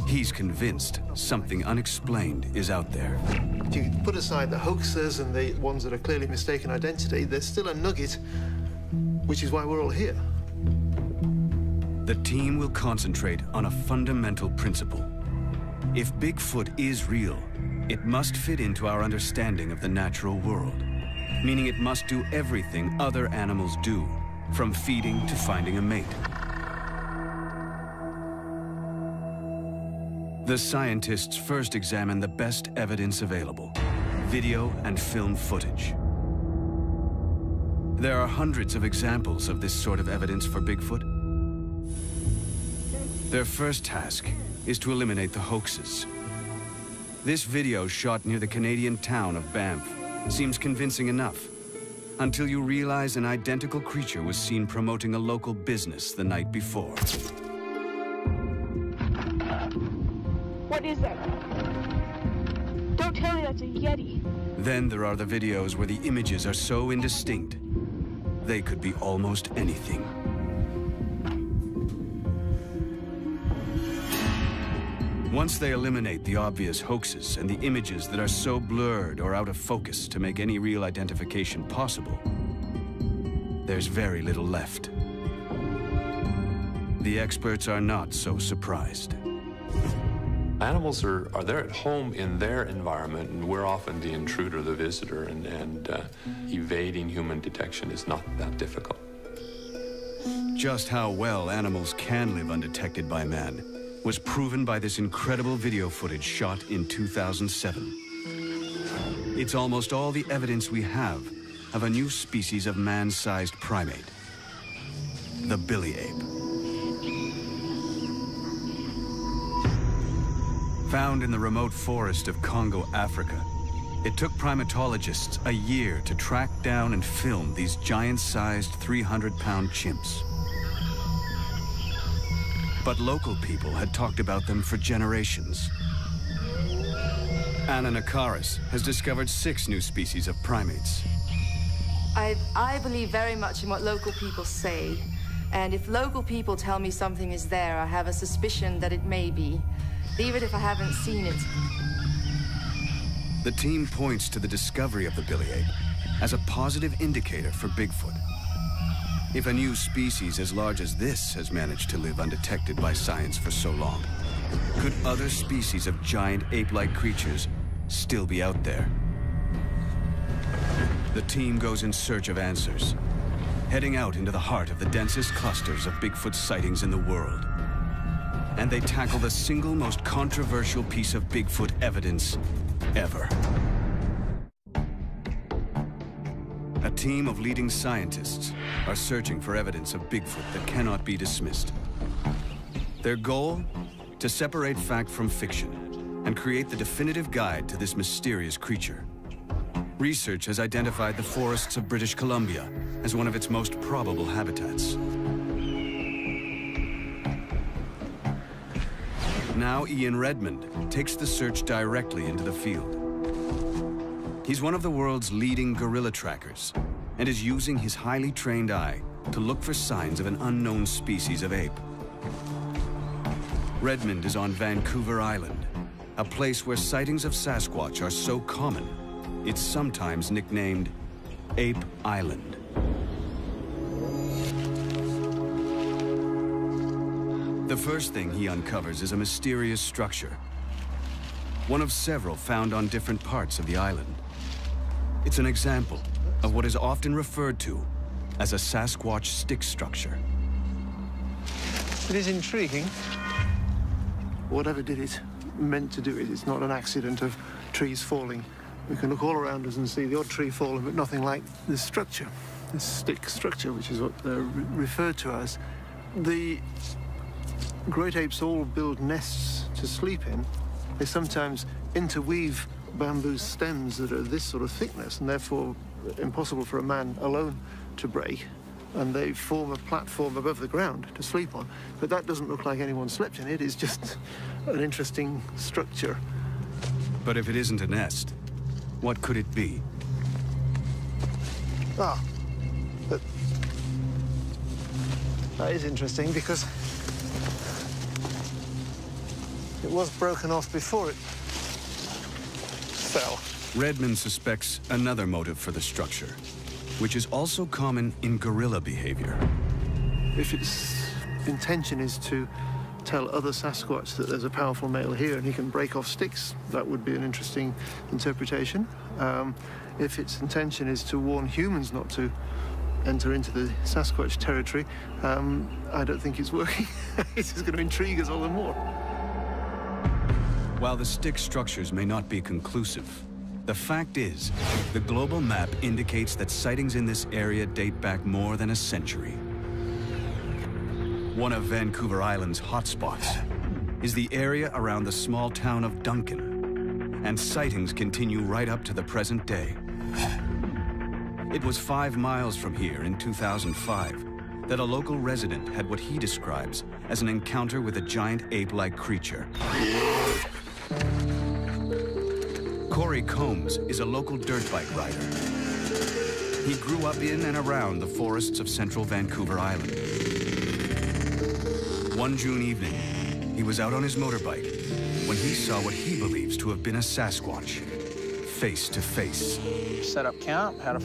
He's convinced something unexplained is out there. If you put aside the hoaxers and the ones that are clearly mistaken identity, there's still a nugget, which is why we're all here. The team will concentrate on a fundamental principle. If Bigfoot is real, it must fit into our understanding of the natural world, meaning it must do everything other animals do, from feeding to finding a mate. The scientists first examine the best evidence available, video and film footage. There are hundreds of examples of this sort of evidence for Bigfoot. Their first task is to eliminate the hoaxes. This video shot near the Canadian town of Banff seems convincing enough, until you realize an identical creature was seen promoting a local business the night before. What is that? Don't tell me that's a Yeti. Then there are the videos where the images are so indistinct, they could be almost anything. Once they eliminate the obvious hoaxes and the images that are so blurred or out of focus to make any real identification possible, there's very little left. The experts are not so surprised. Animals are there at home in their environment, and we're often the intruder, the visitor, and evading human detection is not that difficult. Just how well animals can live undetected by man was proven by this incredible video footage shot in 2007. It's almost all the evidence we have of a new species of man-sized primate, the billy ape. Found in the remote forest of Congo, Africa, it took primatologists a year to track down and film these giant-sized 300-pound chimps. But local people had talked about them for generations. Anna Nakaris has discovered 6 new species of primates. I believe very much in what local people say. And if local people tell me something is there, I have a suspicion that it may be, even if I haven't seen it. The team points to the discovery of the billy ape as a positive indicator for Bigfoot. If a new species as large as this has managed to live undetected by science for so long, could other species of giant ape-like creatures still be out there? The team goes in search of answers, heading out into the heart of the densest clusters of Bigfoot sightings in the world. And they tackle the single most controversial piece of Bigfoot evidence ever. A team of leading scientists are searching for evidence of Bigfoot that cannot be dismissed. Their goal? To separate fact from fiction and create the definitive guide to this mysterious creature. Research has identified the forests of British Columbia as one of its most probable habitats. Now Ian Redmond takes the search directly into the field. He's one of the world's leading gorilla trackers and is using his highly trained eye to look for signs of an unknown species of ape. Redmond is on Vancouver Island, a place where sightings of Sasquatch are so common, it's sometimes nicknamed Ape Island. The first thing he uncovers is a mysterious structure, one of several found on different parts of the island. It's an example of what is often referred to as a Sasquatch stick structure. It is intriguing. Whatever did it meant to do it, it's not an accident of trees falling. We can look all around us and see the odd tree falling, but nothing like this structure, this stick structure, which is what they're referred to as. The great apes all build nests to sleep in. They sometimes interweave bamboo stems that are this sort of thickness and therefore impossible for a man alone to break. And they form a platform above the ground to sleep on. But that doesn't look like anyone slept in it. It's just an interesting structure. But if it isn't a nest, what could it be? But that is interesting because it was broken off before it fell. Redmond suspects another motive for the structure, which is also common in gorilla behavior. If its intention is to tell other Sasquatch that there's a powerful male here and he can break off sticks, that would be an interesting interpretation. If its intention is to warn humans not to enter into the Sasquatch territory, I don't think it's working. This is going to intrigue us all the more. While the stick structures may not be conclusive, the fact is, the global map indicates that sightings in this area date back more than a century. One of Vancouver Island's hotspots is the area around the small town of Duncan, and sightings continue right up to the present day. It was 5 miles from here in 2005 that a local resident had what he describes as an encounter with a giant ape-like creature. Corey Combs is a local dirt bike rider. He grew up in and around the forests of central Vancouver Island. One June evening, he was out on his motorbike when he saw what he believes to have been a Sasquatch, face to face. Set up camp, had a